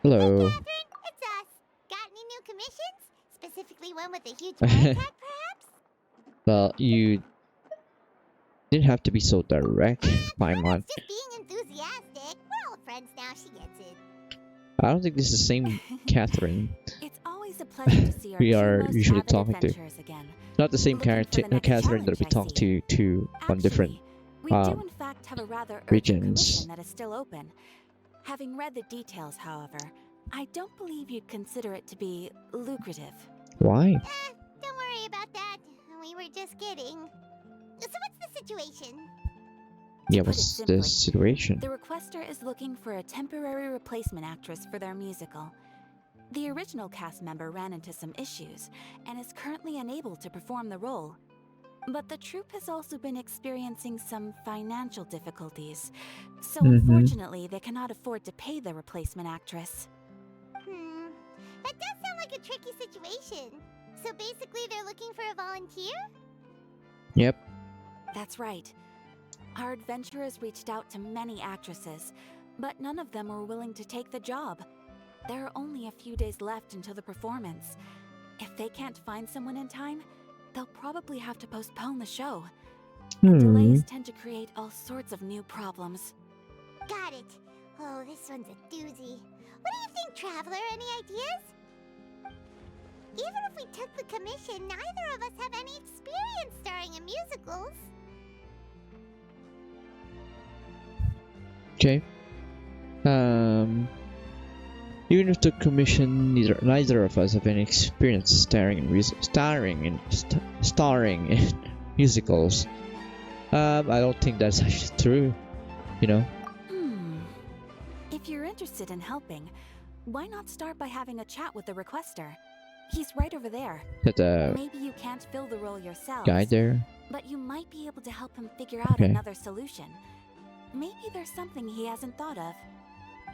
Hello. Catherine, it's us. Got any new commissions? Specifically one with a huge heart attack, perhaps? Well, you didn't have to be so direct, Paimon. It's just being enthusiastic. We're old friends now, she gets it. I don't think this is the same Catherine It's always a pleasure to see our we two are most usually avid talking to. adventurers again. It's not the same Looking for the next Catherine that we challenge, talked I to on different Actually, we do in fact have a rather urgent regions. commission that is still open. Having read the details, however, I don't believe you'd consider it to be lucrative. Why? Don't worry about that. We were just kidding. So what's the situation? Yeah, put it what's simply, the situation? The requester is looking for a temporary replacement actress for their musical. The original cast member ran into some issues and is currently unable to perform the role. But the troupe has also been experiencing some financial difficulties, so unfortunately they cannot afford to pay the replacement actress. That does sound like a tricky situation. So basically they're looking for a volunteer? Yep. That's right. Our adventurers reached out to many actresses, but none of them were willing to take the job. There are only a few days left until the performance. If they can't find someone in time, they'll probably have to postpone the show. And delays tend to create all sorts of new problems. Got it. Oh, this one's a doozy. What do you think, Traveler? Any ideas? Even if we took the commission, neither of us have any experience starring in musicals. Okay. Even if the commission, neither of us have any experience starring in musicals. I don't think that's actually true. You know. If you're interested in helping, why not start by having a chat with the requester? He's right over there. That Maybe you can't fill the role yourself, guy there. but you might be able to help him figure out Okay. another solution. Maybe there's something he hasn't thought of.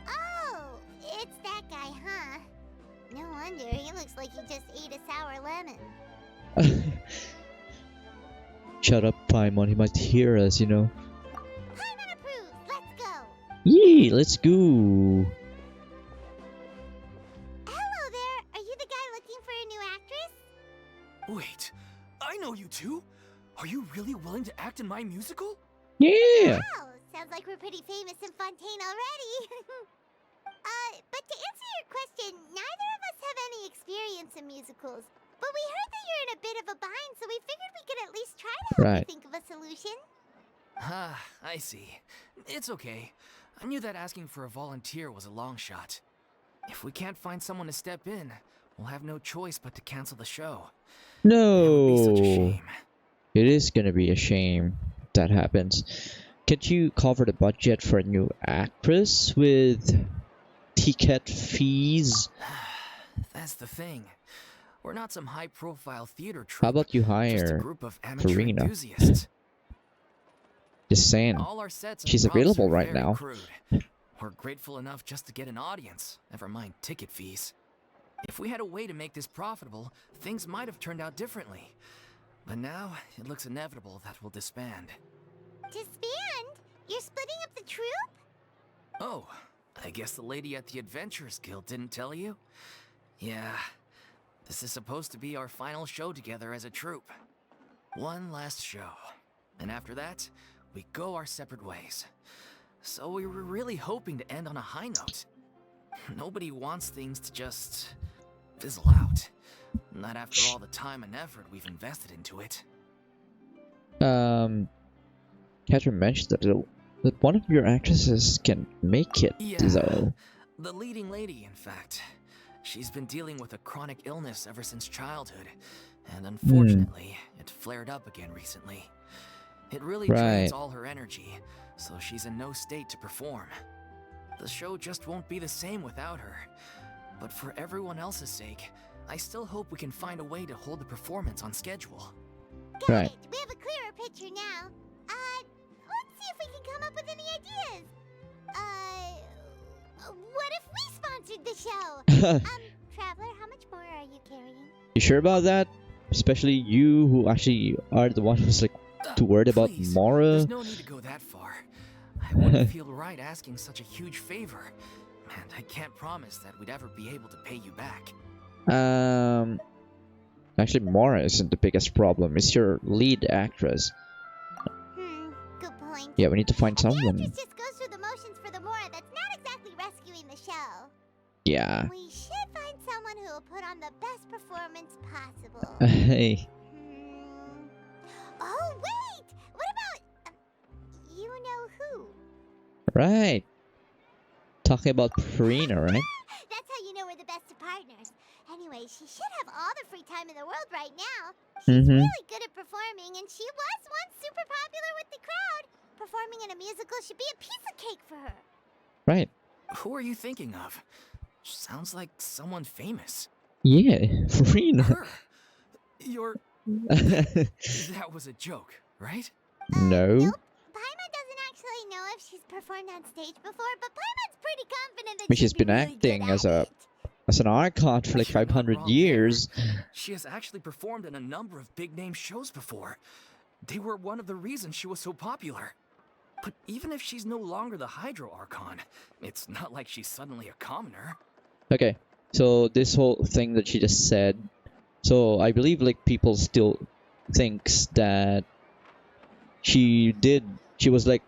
Oh, it's that guy, huh? No wonder, he looks like he just ate a sour lemon. Shut up, Paimon. He might hear us, you know. Paimon approved, let's go! Yee, let's go. Hello there, are you the guy looking for a new actress? Wait, I know you two. Are you really willing to act in my musical? Yeah. Wow, sounds like we're pretty famous in Fontaine already. But to answer your question, neither of us have any experience in musicals. But we heard that you're in a bit of a bind, so we figured we could at least try to help Right. you think of a solution. Ah, I see. It's okay. I knew that asking for a volunteer was a long shot. If we can't find someone to step in, we'll have no choice but to cancel the show. That would be such a No. shame. It is gonna be a shame if that happens. Can't you cover the budget for a new actress with ticket fees? That's the thing. We're not some high-profile theater troupe. How about you just a hire group of amateur Furina? enthusiasts. Just saying. All our sets and She's props available are right very now. crude. We're grateful enough just to get an audience, never mind ticket fees. If we had a way to make this profitable, things might have turned out differently. But now, it looks inevitable that we'll disband. Disband? You're splitting up the troupe? Oh, I guess the lady at the Adventurers Guild didn't tell you? Yeah, this is supposed to be our final show together as a troupe. One last show. And after that, we go our separate ways. So we were really hoping to end on a high note. Nobody wants things to just fizzle out. Not after all the time and effort we've invested into it. Catherine mentioned that one of your actresses can make it, Yeah, though. the leading lady, in fact. She's been dealing with a chronic illness ever since childhood, and unfortunately, it flared up again recently. It really drains all her energy, so she's in no state to perform. The show just won't be the same without her. But for everyone else's sake, I still hope we can find a way to hold the performance on schedule. Got Right. it. We have a clearer picture now. Let's see if we can come up with any ideas. What if we sponsored the show? Traveler, how much more are you carrying? You sure about that? Especially you, who actually are the one who's like too worried about Please, Mara. There's no need to go that far. I wouldn't feel right asking such a huge favor. and I can't promise that we'd ever be able to pay you back. Actually, Mora isn't the biggest problem. It's your lead actress. Good point. Yeah, we need to find The someone. actress just goes through the motions for the Mora that's not exactly rescuing the show. Yeah. We should find someone who will put on the best performance possible. Hey. Oh, wait! What about... you know who? Right. Talking about Furina, right? That's how you know we're the best of partners. Anyway, she should have all the free time in the world right now. She's really good at performing, and she was once super popular with the crowd. Performing in a musical should be a piece of cake for her. Right. Who are you thinking of? Sounds like someone famous. Yeah, Furina. Her. You're... That was a joke, right? No. Nope. Paimon doesn't actually know if she's performed on stage before, but Paimon's pretty confident that I mean, she's she'd be been really acting good as at it. as an icon for like You're not 500 wrong years. there. She has actually performed in a number of big-name shows before. They were one of the reasons she was so popular. But even if she's no longer the Hydro Archon, it's not like she's suddenly a commoner. Okay, so this whole thing that she just said, so I believe like people still thinks that she was like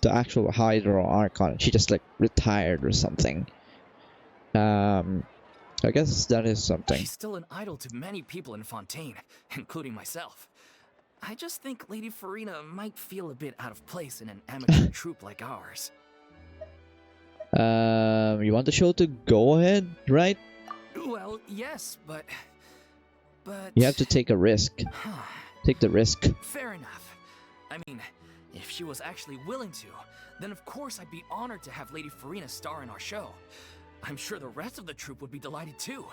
the actual Hydro Archon. She just like retired or something. I guess that is something. She's still an idol to many people in Fontaine, including myself. I just think Lady Furina might feel a bit out of place in an amateur troupe like ours. You want the show to go ahead, right? Well, yes, but... You have to take a risk. Take the risk. Fair enough. I mean, if she was actually willing to, then of course I'd be honored to have Lady Furina star in our show. I'm sure the rest of the troupe would be delighted too.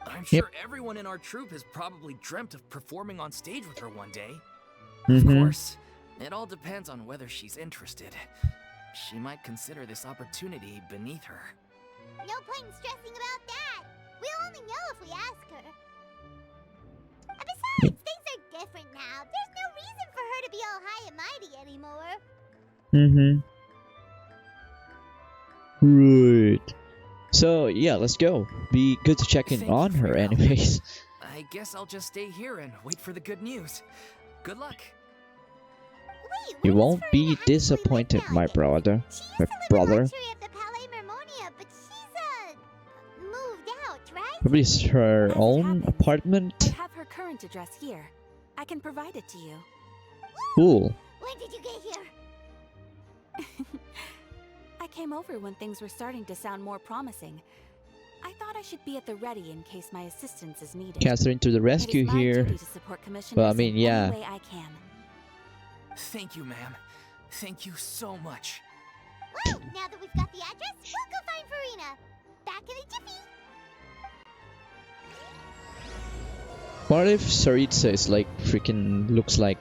I'm sure everyone in our troupe has probably dreamt of performing on stage with her one day. Of course, it all depends on whether she's interested. She might consider this opportunity beneath her. No point in stressing about that. We'll only know if we ask her. And besides, things are different now. There's no reason for her to be all high and mighty anymore. Right. So yeah, let's go. Be good to check in Thank you on for her your help. anyways. I guess I'll just stay here and wait for the good news. Good luck. Wait, You where won't does be Furina actually disappointed, live my now? brother. She used My to live brother. in luxury at the Palais Mermonia, but she's moved out, right? Probably her As it own happens, apartment. I have her current address here. I can provide it to you. Cool. When did you get here? I came over when things were starting to sound more promising. I thought I should be at the ready in case my assistance is needed. Catherine to the It rescue is my here. duty to support commissioners Well, I mean, in yeah. any way I can. Thank you, ma'am. Thank you so much. Well, now that we've got the address, we'll go find Furina. Back in a jiffy. What if Saritsa is like freaking looks like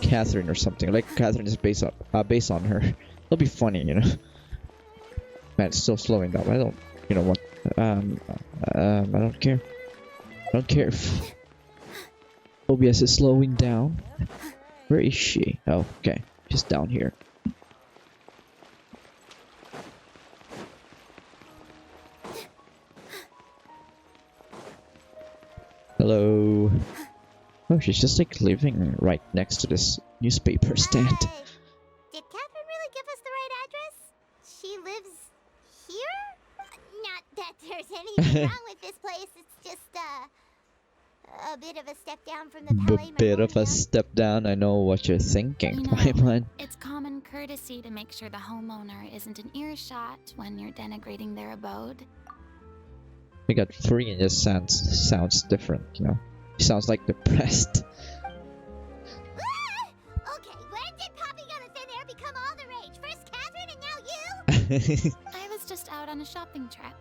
Catherine or something? Like Catherine is based on her. That'll be funny, you know. Man, it's still slowing down. I don't, you know what? I don't care. I don't care if OBS is slowing down. Where is she? Oh, okay, just down here. Hello. Oh, she's just like living right next to this newspaper stand. Did Catherine really give us the right address? She lives here? Not that there's anything wrong with this place. It's just a bit of a step down from the Palais Bit of a Mermonia. step down. I know what you're thinking, You know, Paimon. It's common courtesy to make sure the homeowner isn't in earshot when you're denigrating their abode. We got Furina just sounds different, you know. She sounds like depressed. Okay, when did popping on a thin air become all the rage? First Catherine and now you? I was just out on a shopping trip.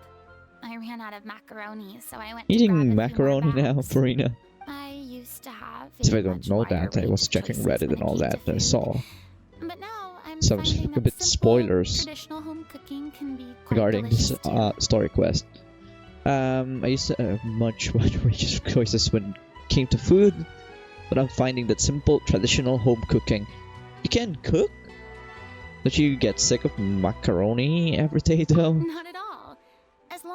I ran out of macaroni, so I went to grab a Eating few more macaroni now, bags. Farina. I used to have So a I don't much know wider that. I range was of checking choices Reddit when and all it came that. to I food. saw But now I'm some finding a that bit simple, spoilers traditional home cooking can be quite regarding this delicious too. story quest. I used to have much range of choices when it came to food, but I'm finding that simple, traditional home cooking. You can cook? Don't you get sick of macaroni every day though? Not at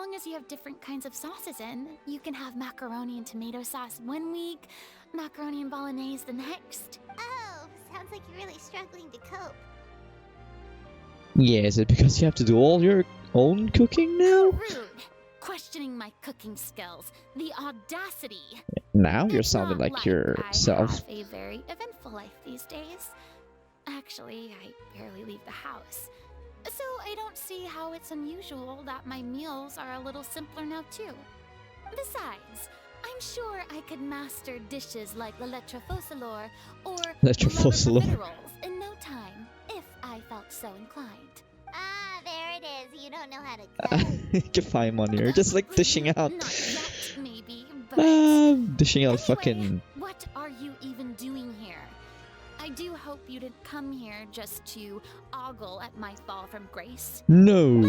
long as you have different kinds of sauces in. You can have macaroni and tomato sauce one week, macaroni and bolognese the next. Oh, sounds like you're really struggling to cope. Yeah, is it because you have to do all your own cooking now? Rude. Questioning my cooking skills. The audacity. Now you're It's sounding not like yourself. I have a very eventful life these days. Actually, I barely leave the house. So I don't see how it's unusual that my meals are a little simpler now too. Besides, I'm sure I could master dishes like la lettre fossilor or Lettre fossilor. rolls in no time, if I felt so inclined. Ah, there it is. You don't know how to cook. Paimon here, just like dishing out. Not yet, maybe, but... Dishing out Anyway, fucking. what are you even doing here? I do hope you didn't come here just to ogle at my fall from grace. Let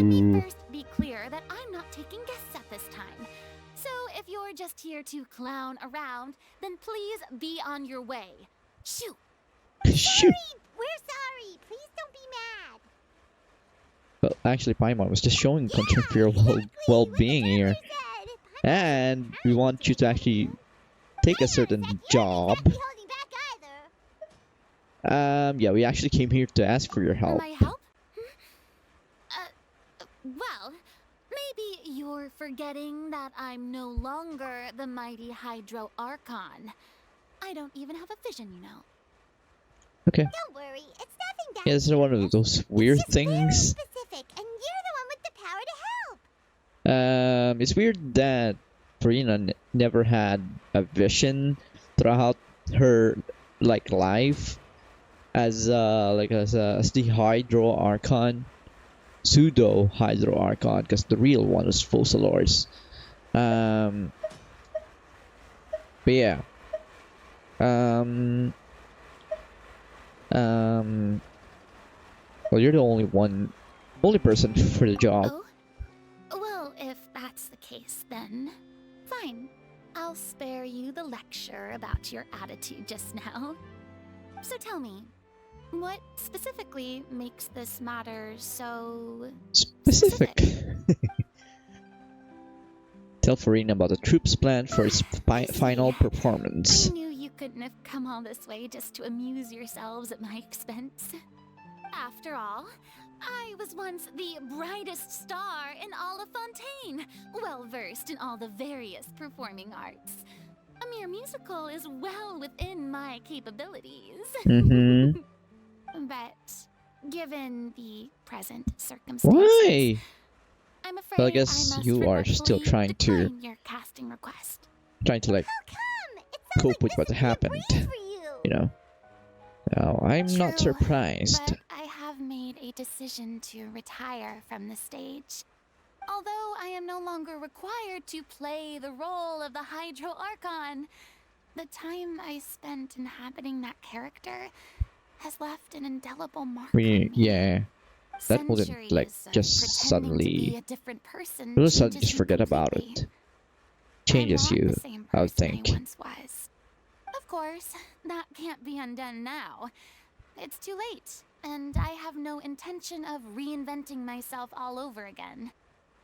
me No. first be clear that I'm not taking guests at this time. So if you're just here to clown around, then please be on your way. Shoot! Shoot. We're sorry. Please don't be mad. Well, actually, Paimon was just showing concern for your well-being here, Said. and we want you to actually take a certain job. Be holding back either. Yeah, we actually came here to ask for your help. My help? Well, maybe you're forgetting that I'm no longer the mighty Hydro Archon. I don't even have a vision, you know. Okay. Don't worry. It's nothing that Yeah, this is one of those weird it's just very things. specific, and you're the one with the power to help. It's weird that Furina never had a vision throughout her like life as the Hydro Archon, pseudo Hydro Archon, because the real one was Fossilors. But yeah. Well, you're the only person for the job. Oh? Well, if that's the case, then fine. I'll spare you the lecture about your attitude just now. So tell me, what specifically makes this matter so Specific. Tell Furina about the troops' plan for its final performance. I knew you couldn't have come all this way just to amuse yourselves at my expense. After all, I was once the brightest star in all of Fontaine, well versed in all the various performing arts. A mere musical is well within my capabilities. Mm-hmm. But given the present circumstances, Why? I'm afraid Well, I guess must you are still regretfully trying to decline your casting request. like How come? It sounds cope like with this what would be a happened. breeze for you. You know. Oh, I'm not True, surprised. But I have made a decision to retire from the stage. Although I am no longer required to play the role of the Hydro Archon, the time I spent inhabiting that character has left an indelible mark on me. Yeah, that wouldn't like Centuries of just pretending to be suddenly. a different person You'll suddenly changes just you forget about completely. it. Changes I'm not you, the same I would person think. I once was. Of course, that can't be undone now. It's too late, and I have no intention of reinventing myself all over again.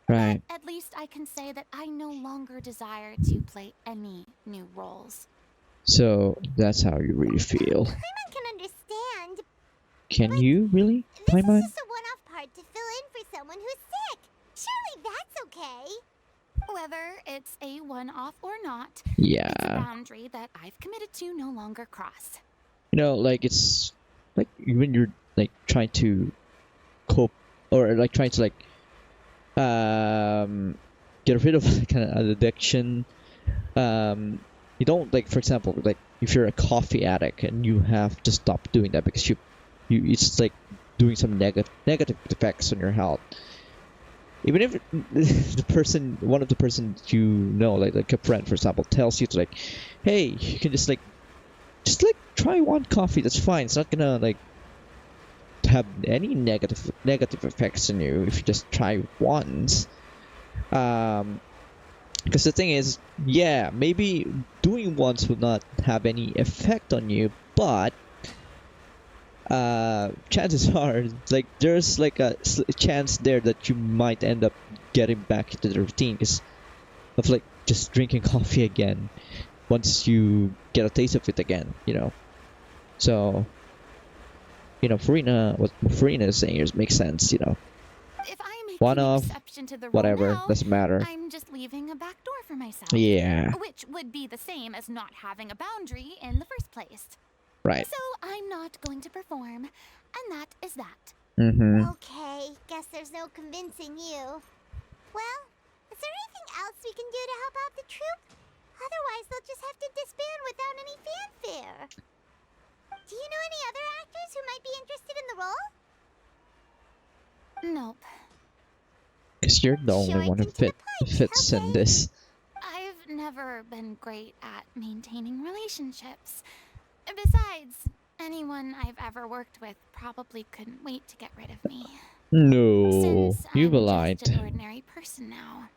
Right. But at least I can say that I no longer desire to play any new roles. So that's how you really feel. Paimon can understand. Can you really, This Paimon? is just a one-off part to fill in for someone who's sick. Surely that's okay. Whether it's a one-off or not, it's a Yeah. boundary that I've committed to no longer cross. You know, like it's like when you're like trying to cope or like trying to like get rid of kind of an addiction. You don't like, for example, like if you're a coffee addict and you have to stop doing that because you it's like doing some negative effects on your health. Even if one of the persons you know, like a friend, for example, tells you to like, hey, you can just try one coffee. That's fine. It's not gonna like have any negative effects on you if you just try once. Because the thing is, yeah, maybe doing once will not have any effect on you, but chances are, like, there's like a chance there that you might end up getting back into the routine of like just drinking coffee again once you get a taste of it again, you know. So, you know, what Furina is saying here makes sense, you know. If I make One an off, exception to the rule whatever, now, doesn't matter. I'm just leaving a back door for myself. Yeah, Which would be the same as not having a boundary in the first place. right. So I'm not going to perform, and that is that. Mm-hmm. Okay, guess there's no convincing you. Well, is there anything else we can do to help out the troupe? Otherwise, they'll just have to disband without any fanfare. Do you know any other actors who might be interested in the role? Nope. Because you're the only Short one who and to the point, fits in okay. this. I've never been great at maintaining relationships. Besides, anyone I've ever worked with probably couldn't wait to get rid of me. No, Since you've I'm lied. just an ordinary person now,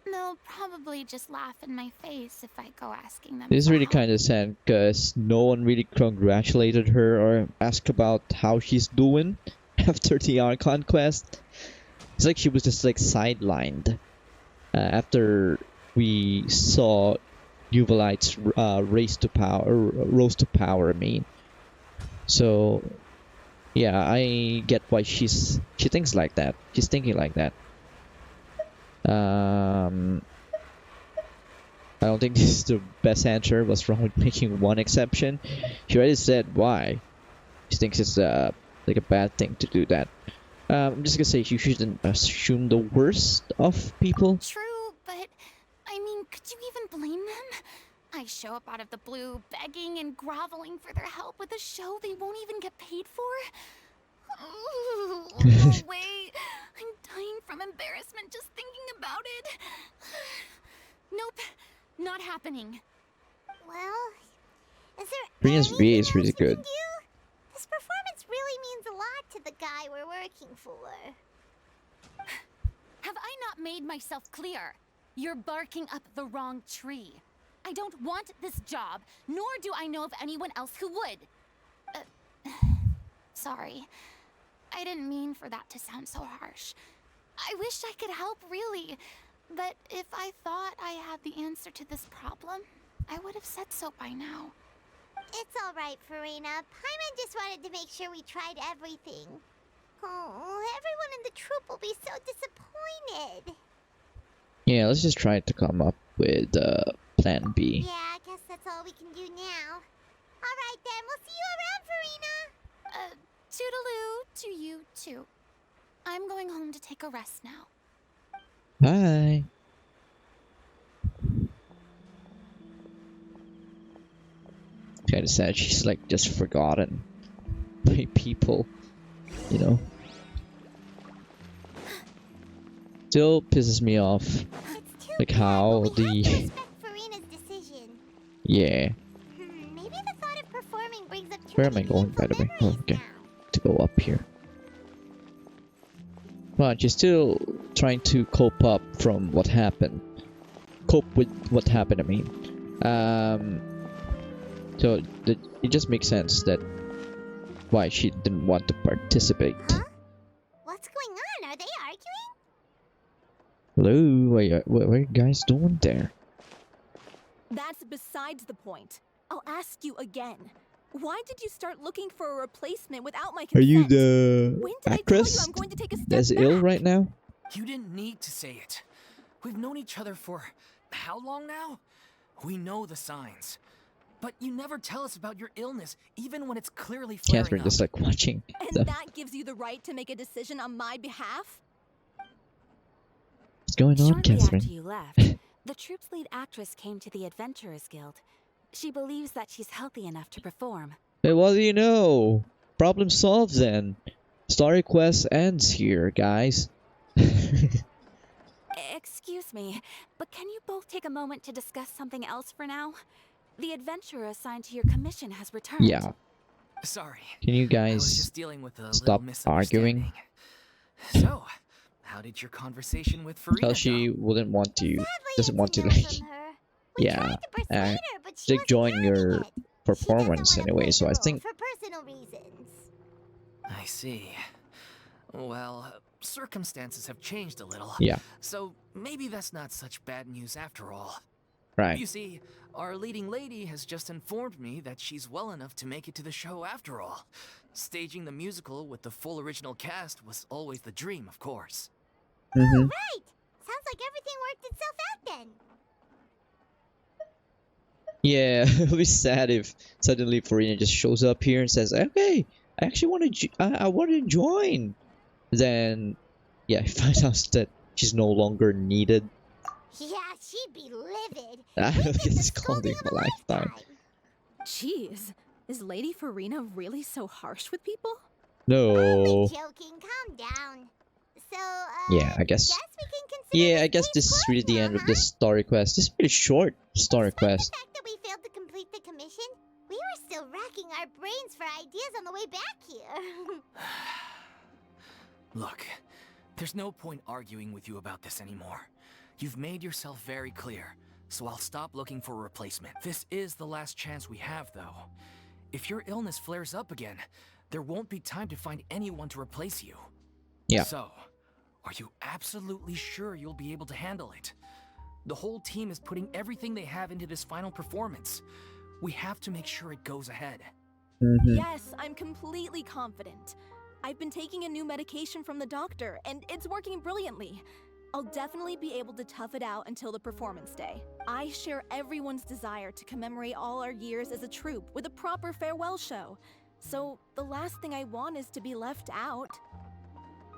they'll probably just laugh in my face if I go asking them. This is for really help. kind of sad because no one really congratulated her or asked about how she's doing after the Archon quest. It's like she was just like sidelined after we saw Yuvalite's rose to power. I mean, so yeah, I get why she thinks like that. She's thinking like that. I don't think this is the best answer. What's wrong with making one exception? She already said why. She thinks it's like a bad thing to do that. I'm just gonna say you shouldn't assume the worst of people. True, but I mean, could you even blame them? I show up out of the blue, begging and groveling for their help with a show they won't even get paid for. Ooh, no way. I'm dying from embarrassment just thinking about it. Nope, not happening. Well, is there Rina's anything VA is else really we can good. do? This performance really means a lot to the guy we're working for. Have I not made myself clear? You're barking up the wrong tree. I don't want this job, nor do I know of anyone else who would. Sorry. I didn't mean for that to sound so harsh. I wish I could help, really. But if I thought I had the answer to this problem, I would have said so by now. It's all right, Furina. Paimon just wanted to make sure we tried everything. Oh, everyone in the troupe will be so disappointed. Yeah, let's just try to come up with plan B. Yeah, I guess that's all we can do now. All right, then. We'll see you around, Furina. Toodaloo to you, too. I'm going home to take a rest now. Bye. Kinda sad she's like just forgotten by people, you know. Still pisses me off. It's too Like bad, how but we have to the respect Furina's decision. yeah. Maybe the thought of performing brings up too Where am I many going, by the painful way? Oh, memories okay. now. To go up here. But she's still trying to cope up from what happened. Cope with what happened, I mean. So it just makes sense that why she didn't want to participate. Huh? What's going on? Are they arguing? Hello, what are you guys doing there? That's besides the point. I'll ask you again. Why did you start looking for a replacement without my consent? Are you the When did actress I tell you I'm going to take a step that's back? ill right now? You didn't need to say it. We've known each other for how long now? We know the signs. But you never tell us about your illness, even when it's clearly flaring Catherine up. just like watching And the, that gives you the right to make a decision on my behalf? what's going on, Shortly Catherine? after you left, the troupe's lead actress came to the Adventurers Guild. She believes that she's healthy enough to perform. Hey, what do you know? Problem solved then. Story quest ends here, guys. Excuse me, but can you both take a moment to discuss something else for now? The adventurer assigned to your commission has returned. Yeah. Sorry. Can you I was guys just dealing with a stop little arguing? misunderstanding. So, how did your conversation with Furina Tell she go? wouldn't want to, Sadly, doesn't want to it's a no like from her. We yeah, tried to persuade her, but she like wasn't join having your it. performance She doesn't wanna anyway. play So the I role think for personal reasons. I see. Well, circumstances have changed a little. Yeah. So maybe that's not such bad news after all. Right. You see, our leading lady has just informed me that she's well enough to make it to the show after all. Staging the musical with the full original cast was always the dream, of course. Mm-hmm. Right! Sounds like everything worked itself out then. Yeah, it'll be sad if suddenly Furina just shows up here and says, "Okay, I actually want to, I want to join." Then, yeah, he finds out that she's no longer needed. Yeah, she'd be livid. It's called a lifetime. Jeez, is Lady Furina really so harsh with people? No. Only joking. Calm down. So, Yeah, I guess. we can consider Yeah, I guess this is really the end of this story quest. This is pretty short story quest. The fact that we failed to complete the commission, we were still racking our brains for ideas on the way back here. Look, there's no point arguing with you about this anymore. You've made yourself very clear, so I'll stop looking for a replacement. This is the last chance we have, though. If your illness flares up again, there won't be time to find anyone to replace you. Yeah. So, are you absolutely sure you'll be able to handle it? The whole team is putting everything they have into this final performance. We have to make sure it goes ahead. Mm-hmm. Yes, I'm completely confident. I've been taking a new medication from the doctor, and it's working brilliantly. I'll definitely be able to tough it out until the performance day. I share everyone's desire to commemorate all our years as a troupe with a proper farewell show. So the last thing I want is to be left out.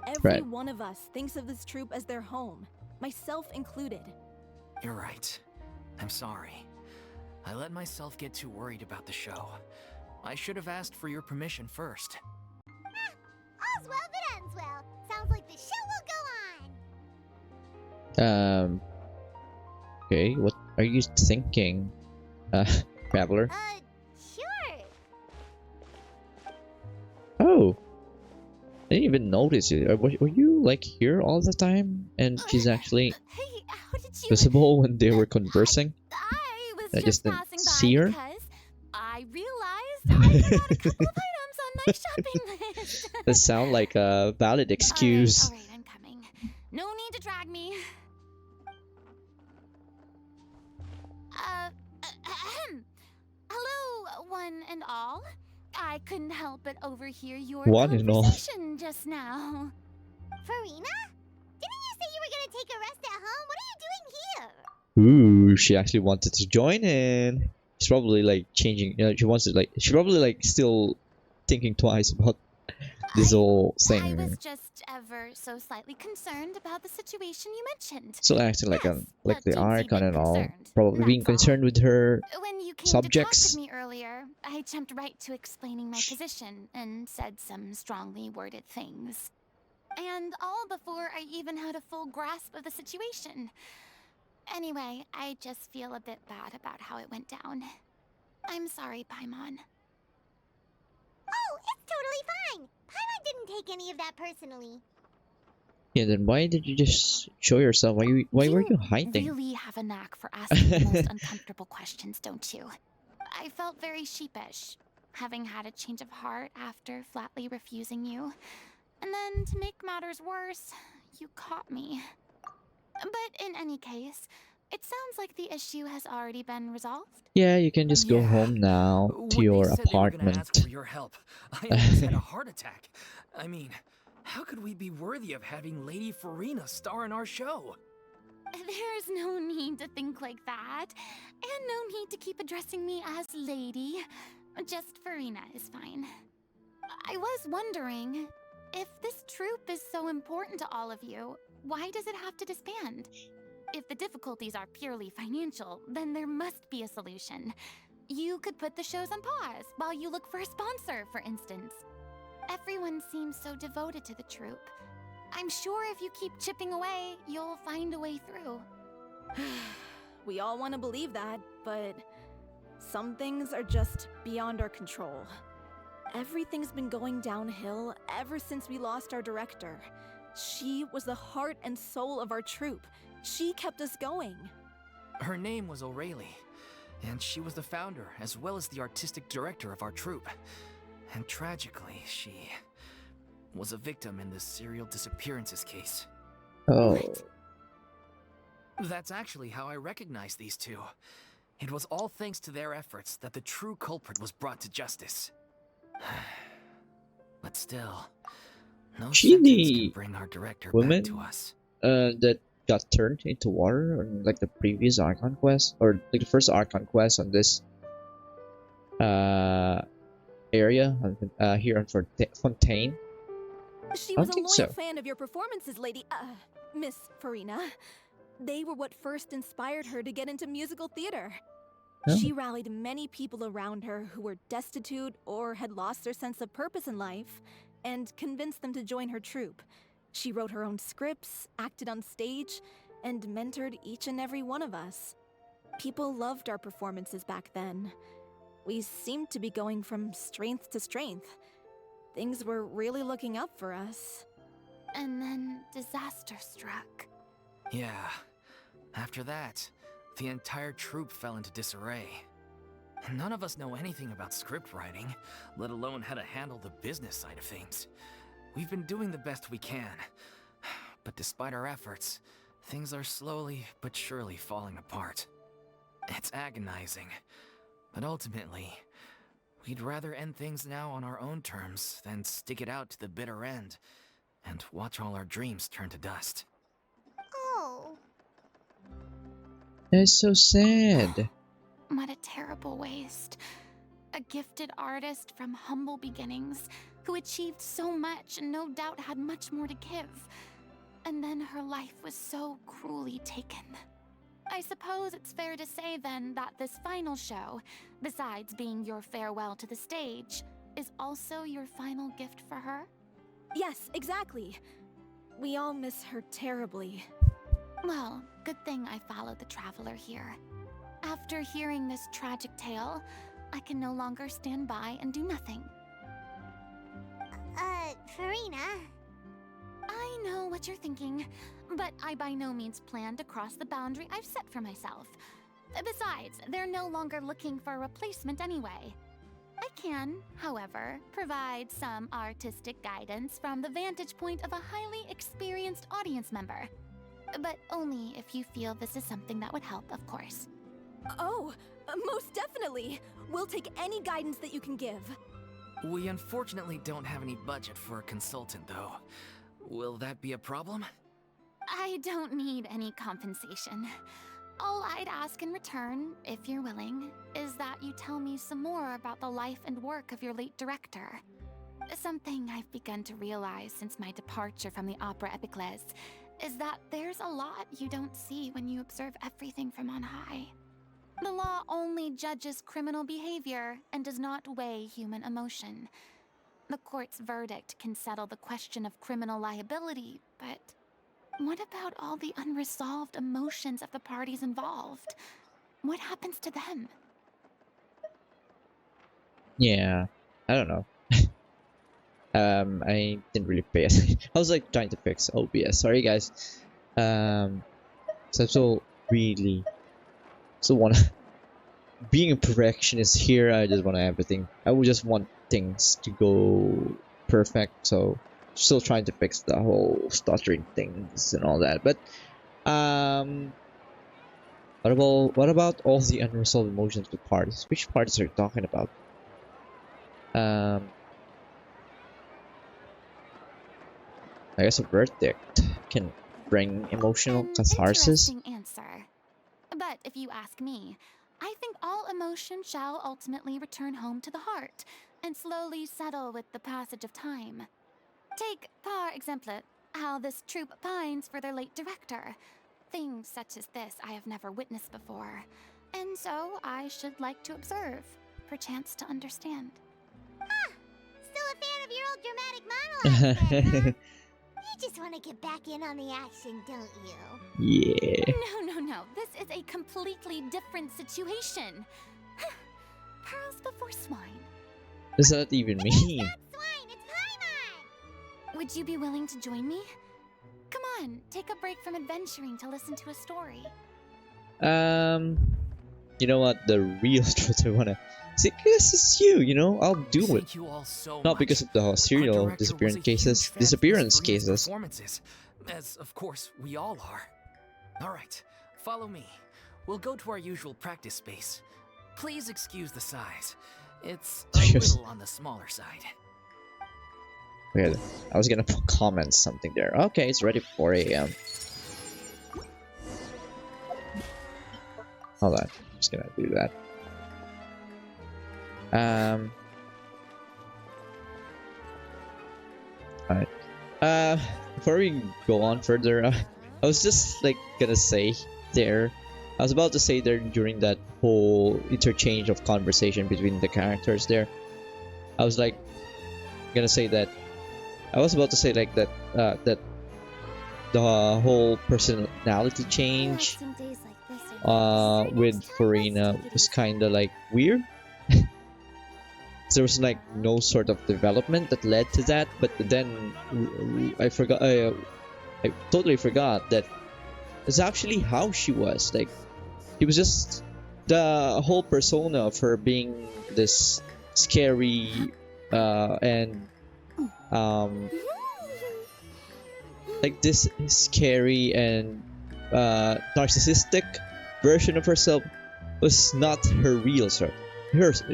Every one of us thinks of this troupe as their home, myself included. You're right. I'm sorry. I let myself get too worried about the show. I should have asked for your permission first. All's well that ends well. Sounds like the show will go on. Okay, what are you thinking, Traveler? Sure. Oh, I didn't even notice it. Were you like here all the time? And she's actually Hey, how did you... visible when they were conversing? I was I just just didn't passing see by her? because I realized I forgot a couple of items on my shopping list. That sound like a valid excuse. All right, I'm coming. No need to drag me. Hello, one and all. I couldn't help but overhear your One and all. conversation just now. Furina? Didn't you say you were gonna take a rest at home? What are you doing here? Ooh, she actually wanted to join in. She's probably like changing. She wants to like. She's probably like still thinking twice about this whole I thing. was just ever so slightly concerned about the situation you mentioned. Still acting like Yes, like a the teensy icon bit and all. concerned, Probably being that's all. concerned with her. When you came Subjects? to talk with me earlier, I jumped right to explaining my position and said some strongly worded things. And all before I even had a full grasp of the situation. Anyway, I just feel a bit bad about how it went down. I'm sorry, Paimon. Oh, it's totally fine. Paimon didn't take any of that personally. Yeah, then why did you just show yourself? Why were you hiding? Really have a knack for asking the most uncomfortable questions, don't you? I felt very sheepish, having had a change of heart after flatly refusing you. And then, to make matters worse, you caught me. But in any case, it sounds like the issue has already been resolved. Yeah, you can just go Yeah. home now to When your they said they were gonna ask apartment. for your help, I almost had a heart attack. I mean, how could we be worthy of having Lady Furina star in our show? There's no need to think like that, and no need to keep addressing me as lady. Just Furina is fine. I was wondering, if this troupe is so important to all of you, why does it have to disband? If the difficulties are purely financial, then there must be a solution. You could put the shows on pause while you look for a sponsor, for instance. Everyone seems so devoted to the troupe. I'm sure if you keep chipping away, you'll find a way through. We all want to believe that, but some things are just beyond our control. Everything's been going downhill ever since we lost our director. She was the heart and soul of our troupe. She kept us going. Her name was O'Reilly, and she was the founder as well as the artistic director of our troupe. And tragically, was a victim in the serial disappearances case. Oh. That's actually how I recognized these two. It was all thanks to their efforts that the true culprit was brought to justice. But still, no She sentence can the bring our director back woman to us. that got turned into water on like the previous Archon quest, or like the first Archon quest on this area here on Fontaine. She I was don't a think loyal so. fan of your performances, Miss Furina. They were what first inspired her to get into musical theater. Oh. She rallied many people around her who were destitute or had lost their sense of purpose in life, and convinced them to join her troupe. She wrote her own scripts, acted on stage, and mentored each and every one of us. People loved our performances back then. We seemed to be going from strength to strength. Things were really looking up for us. And then disaster struck. Yeah. After that, the entire troupe fell into disarray. None of us know anything about script writing, let alone how to handle the business side of things. We've been doing the best we can. But despite our efforts, things are slowly but surely falling apart. It's agonizing. But ultimately, we'd rather end things now on our own terms than stick it out to the bitter end and watch all our dreams turn to dust. Oh. That's so sad. What a terrible waste. A gifted artist from humble beginnings who achieved so much and no doubt had much more to give. And then her life was so cruelly taken. I suppose it's fair to say then that this final show, besides being your farewell to the stage, is also your final gift for her? Yes, exactly. We all miss her terribly. Well, good thing I followed the traveler here. After hearing this tragic tale, I can no longer stand by and do nothing. Furina. I know what you're thinking, but I by no means plan to cross the boundary I've set for myself. Besides, they're no longer looking for a replacement anyway. I can, however, provide some artistic guidance from the vantage point of a highly experienced audience member. But only if you feel this is something that would help, of course. Oh, most definitely. We'll take any guidance that you can give. We unfortunately don't have any budget for a consultant, though. Will that be a problem? I don't need any compensation. All I'd ask in return, if you're willing, is that you tell me some more about the life and work of your late director. Something I've begun to realize since my departure from the Opera Epiclese is that there's a lot you don't see when you observe everything from on high. The law only judges criminal behavior and does not weigh human emotion. The court's verdict can settle the question of criminal liability, but what about all the unresolved emotions of the parties involved? What happens to them? Yeah, I don't know. I didn't really pay attention. I was like trying to fix OBS. Sorry, guys. So I still really still wanna being a perfectionist here. I just want everything. I would just want things to go perfect. So still trying to fix the whole stuttering things and all that. But what about all the unresolved emotions of the parties? Which parties are you talking about? I guess a verdict can bring emotional An catharsis. interesting answer. But if you ask me, I think all emotion shall ultimately return home to the heart and slowly settle with the passage of time. Take, par exemple, how this troupe pines for their late director. Things such as this I have never witnessed before, and so I should like to observe, perchance to understand. Still a fan of your old dramatic monologues then, huh? You just want to get back in on the action, don't you? Yeah. No. This is a completely different situation. Pearls before swine. What does that even mean? Not swine, it's Paimon! Would you be willing to join me? Come on, take a break from adventuring to listen to a story. You know what? The real truth I wanna See, this is you, you know. I'll do it. Thank you all so Not much. because of the Our serial director was a huge disappearance fan of Miss disappearance Furina's cases. performances, as of course we all are. All right, follow me. We'll go to our usual practice space. Please excuse the size. It's a little on the smaller side. Weird. I was gonna comment something there. Okay, it's ready for 4 a.m. Hold on, I'm just gonna do that. Alright. Before we go on further, I was just like gonna say there. I was about to say there during that whole interchange of conversation between the characters there. I was like gonna say that. I was about to say like that. That the whole personality change with Furina was kind of like weird. There was like no sort of development that led to that, but then I forgot. I totally forgot that it's actually how she was. Like, it was just the whole persona of her being this scary and like this scary and narcissistic version of herself was not her real self. Was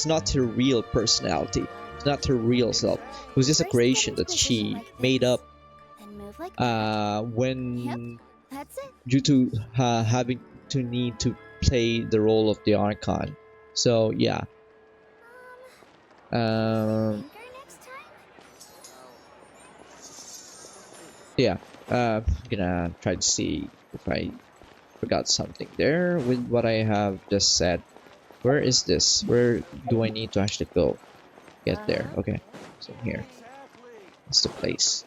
not her real personality. It's not her real self. It was just a creation that she made up when That's it. due to having to need to play the role of the Archon. So yeah. Finger next time? Yeah. I'm gonna try to see if I forgot something there with what I have just said. Where is this? Where do I need to actually go? Get there. Okay. So here. That's the place.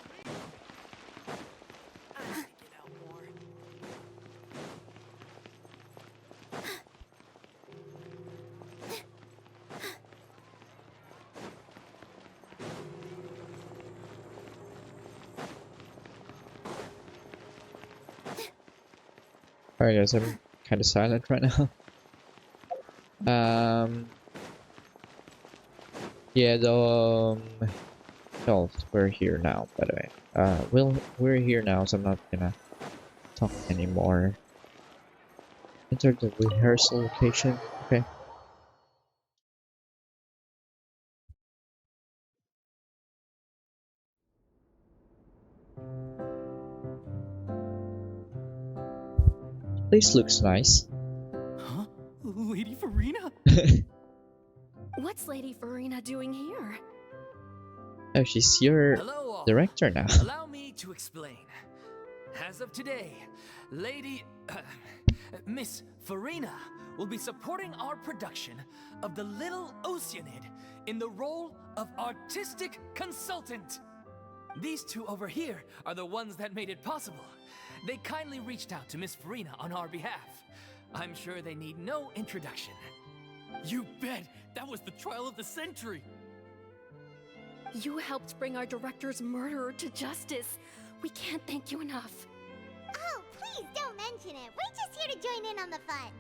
Alright guys, I'm kind of silent right now. Yeah, well, we're here now, by the way. We're here now, so I'm not gonna talk anymore. Enter the rehearsal location. Okay. Place looks nice. Huh? Lady Furina? What's Lady Furina doing here? Oh, she's your Hello all. director now. Allow me to explain. As of today, Miss Furina will be supporting our production of The Little Oceanid in the role of artistic consultant. These two over here are the ones that made it possible. They kindly reached out to Miss Furina on our behalf. I'm sure they need no introduction. You bet! That was the trial of the century! You helped bring our director's murderer to justice. We can't thank you enough. Oh, please don't mention it. We're just here to join in on the fun.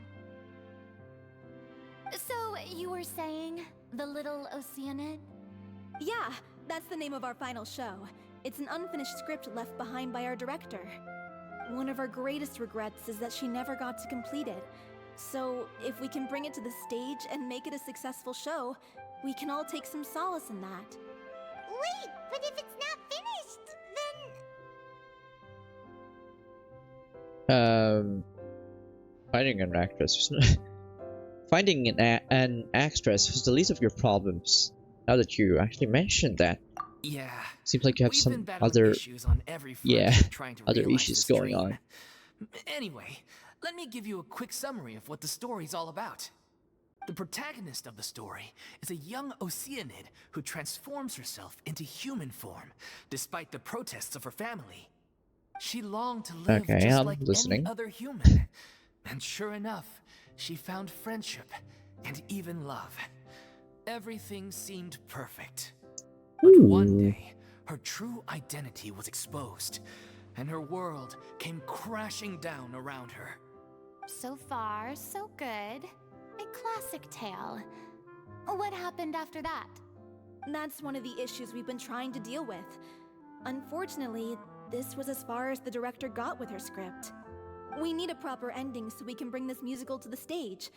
So, you were saying The Little Oceanid? Yeah, that's the name of our final show. It's an unfinished script left behind by our director. One of our greatest regrets is that she never got to complete it. So, if we can bring it to the stage and make it a successful show, we can all take some solace in that. Wait, but if it's not finished, then... Finding an actress. Finding an actress was the least of your problems. Now that you actually mentioned that. Yeah. Seems like you have We've some been battling other issues on every front yeah, trying to other realize issues this going dream. on. Anyway, let me give you a quick summary of what the story's all about. The protagonist of the story is a young Oceanid who transforms herself into human form, despite the protests of her family. She longed to live Okay, just I'm like listening. any other human. And sure enough, she found friendship and even love. Everything seemed perfect. But one day, her true identity was exposed, and her world came crashing down around her. So far, so good. A classic tale. What happened after that? That's one of the issues we've been trying to deal with. Unfortunately, this was as far as the director got with her script. We need a proper ending so we can bring this musical to the stage.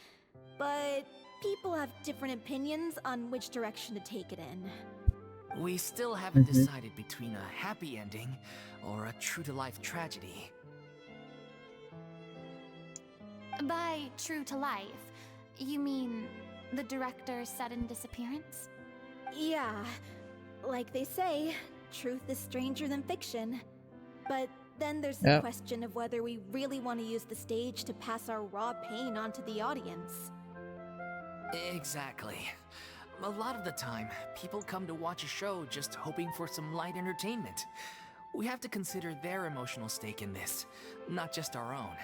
But people have different opinions on which direction to take it in. We still haven't decided between a happy ending or a true-to-life tragedy. By true to life, you mean the director's sudden disappearance? Yeah, like they say, truth is stranger than fiction. But then there's the question of whether we really want to use the stage to pass our raw pain onto the audience. Exactly. A lot of the time, people come to watch a show just hoping for some light entertainment. We have to consider their emotional stake in this, not just our own.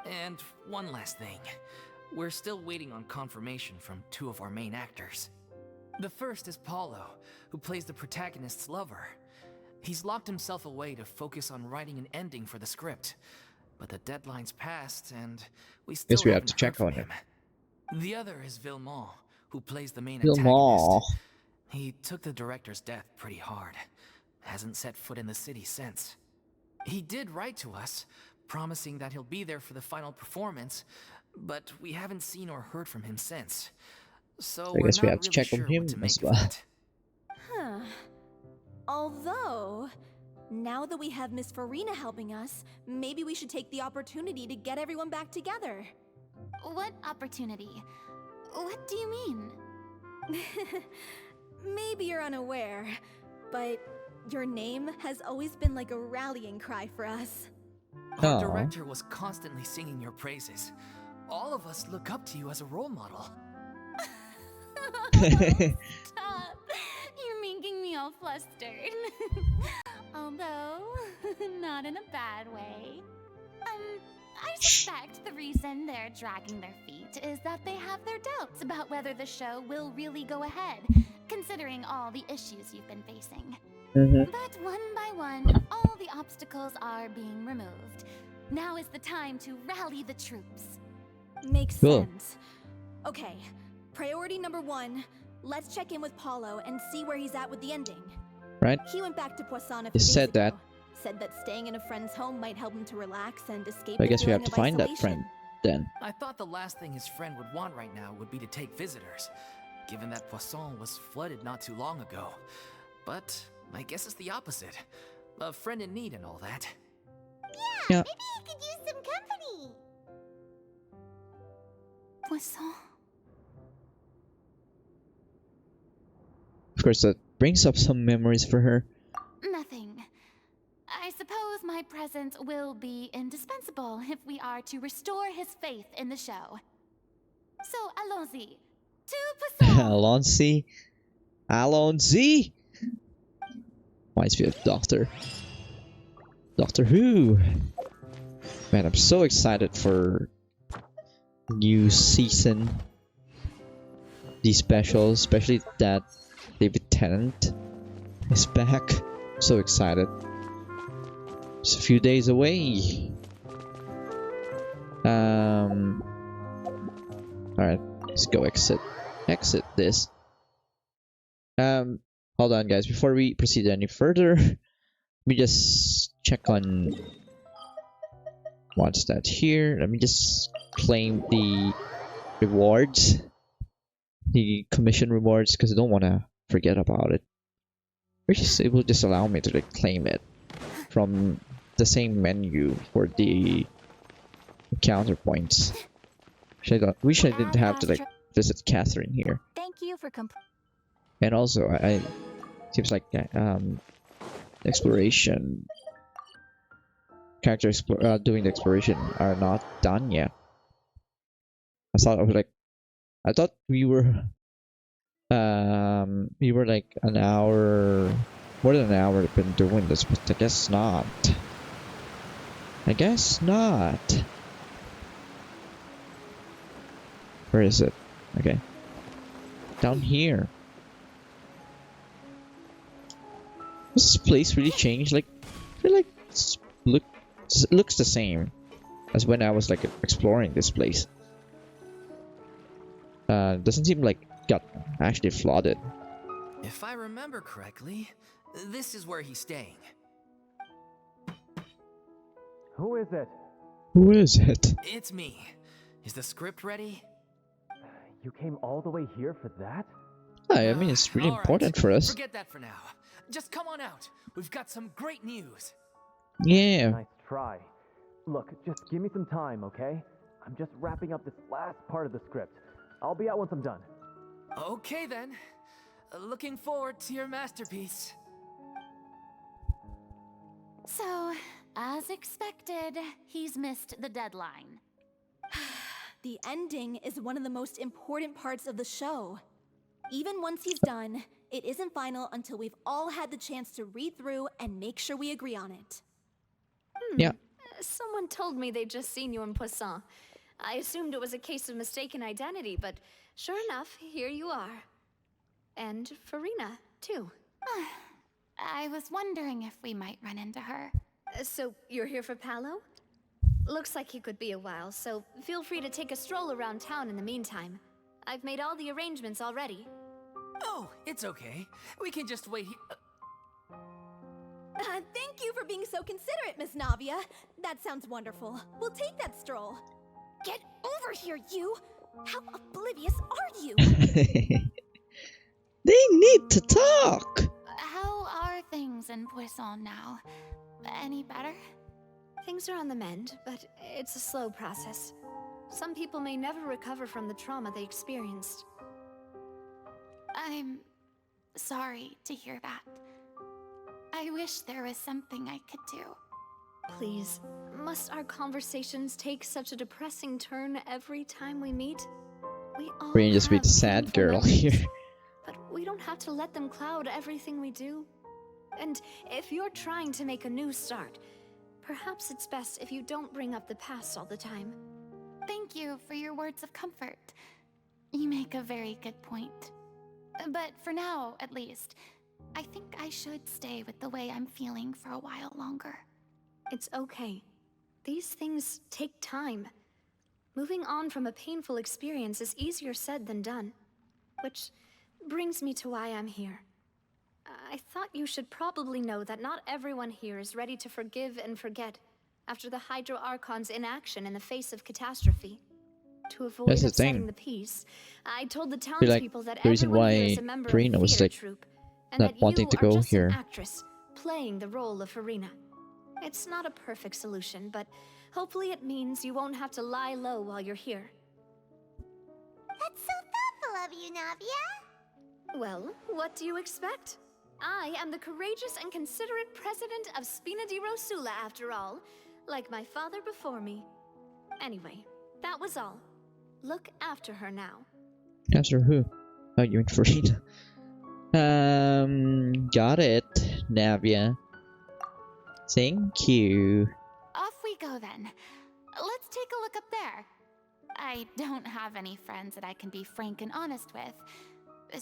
And one last thing. We're still waiting on confirmation from two of our main actors. The first is Paulo, who plays the protagonist's lover. He's locked himself away to focus on writing an ending for the script. But the deadline's passed, and we still Guess we have haven't to check heard on from him. The other is Villemont, who plays the main Villemont. antagonist. He took the director's death pretty hard. Hasn't set foot in the city since. He did write to us, promising that he'll be there for the final performance, but we haven't seen or heard from him since. So I guess we we're have not to really check sure on him what to as make of well. that. Huh. Although, now that we have Miss Furina helping us, maybe we should take the opportunity to get everyone back together. What opportunity? What do you mean? Maybe you're unaware, but your name has always been like a rallying cry for us. Our Aw. director was constantly singing your praises. All of us look up to you as a role model. Stop! You're making me all flustered. Although, not in a bad way. I suspect the reason they're dragging their feet is that they have their doubts about whether the show will really go ahead, considering all the issues you've been facing. But one by one, all the obstacles are being removed. Now is the time to rally the troops. Makes Cool. sense. Okay, priority number 1, let's check in with Paulo and see where he's at with the ending. Right? He went back to Poisson a He few days said ago. that. Said that staying in a friend's home might help him to relax and escape I the guess we have feeling to of find that isolation. friend then. I thought the last thing his friend would want right now would be to take visitors, given that Poisson was flooded not too long ago. But I guess it's the opposite. A friend in need and all that. Yeah. Maybe he could use some company. Poisson. Of course, that brings up some memories for her. Nothing. I suppose my presence will be indispensable if we are to restore his faith in the show. So, allons-y. To Poisson! Alonzi. Alonzi. Reminds me of Doctor Who. Man, I'm so excited for new season. These specials, especially that David Tennant is back. So excited. It's a few days away. Alright, let's go exit this. Hold on guys, before we proceed any further, let me just check on what's that here. Let me just claim the rewards, the commission rewards, because I don't want to forget about it. It will just allow me to like claim it from the same menu for the encounter points. Wish I didn't have to like visit Catherine here. Thank you for And also, I seems like exploration doing the exploration are not done yet. I thought we were like an hour, more than an hour been doing this, but I guess not. Where is it? Okay, down here. Does this place really changed? Like, I feel like it looks the same as when I was like exploring this place. doesn't seem like got actually flooded. If I remember correctly, this is where he's staying. Who is it? Who is it? It's me. Is the script ready? You came all the way here for that? I mean, it's really All right. important for us. Forget that for now. Just come on out. We've got some great news. Yeah. Nice try. Look, just give me some time, okay? I'm just wrapping up this last part of the script. I'll be out once I'm done. Okay then. Looking forward to your masterpiece. So, as expected, he's missed the deadline. The ending is one of the most important parts of the show. Even once he's done, it isn't final until we've all had the chance to read through and make sure we agree on it. Yeah. Someone told me they'd just seen you in Poisson. I assumed it was a case of mistaken identity, but sure enough, here you are. And Furina, too. I was wondering if we might run into her. So, you're here for Palo? Looks like he could be a while, so feel free to take a stroll around town in the meantime. I've made all the arrangements already. Oh, it's okay. We can just wait here. Thank you for being so considerate, Miss Navia. That sounds wonderful. We'll take that stroll. Get over here, you! How oblivious are you? They need to talk. How are things in Poisson now? Any better? Things are on the mend, but it's a slow process. Some people may never recover from the trauma they experienced. I'm sorry to hear that. I wish there was something I could do. Please, must our conversations take such a depressing turn every time we meet? We all Brain just be have the sad painful girl memories, here. but we don't have to let them cloud everything we do. And if you're trying to make a new start, perhaps it's best if you don't bring up the past all the time. Thank you for your words of comfort. You make a very good point. But for now, at least, I think I should stay with the way I'm feeling for a while longer. It's okay. These things take time. Moving on from a painful experience is easier said than done. Which brings me to why I'm here. I thought you should probably know that not everyone here is ready to forgive and forget after the Hydro Archon's inaction in the face of catastrophe. To avoid That's the upsetting thing. the peace, I told the feel like townspeople that the reason everyone here why is a member Furina of was, the theater like, troupe, and not that wanting you to are go just here. an actress playing the role of Furina. It's not a perfect solution, but hopefully it means you won't have to lie low while you're here. That's so thoughtful of you, Navia. Well, what do you expect? I am the courageous and considerate president of Spina di Rosula, after all, like my father before me. Anyway, that was all. Look after her now. After who? Oh, you mean Furina. Got it, Navia. Thank you. Off we go then. Let's take a look up there. I don't have any friends that I can be frank and honest with,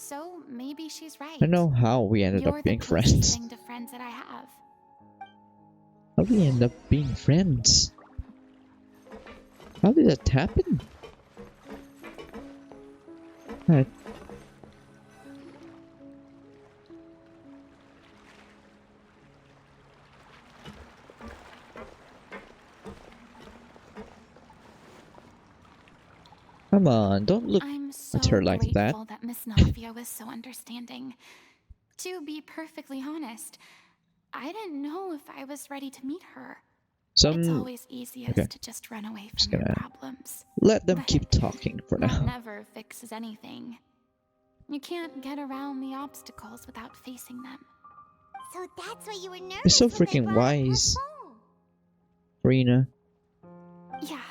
so maybe she's right. I don't know how we ended You're up being the closest friends. thing to friends that I have. How did we end up being friends? How did that happen? Alright. Come on, don't look I'm so at her like that. grateful that Miss Navia was so understanding. To be perfectly honest, I didn't know if I was ready to meet her. It's always easiest okay. to just run away Just from your gonna problems. let them But keep talking for that now. never fixes anything. You can't get around the obstacles without facing them. So that's why you were nervous. You're so when they freaking brought up wise, Poisson. Furina. Yeah.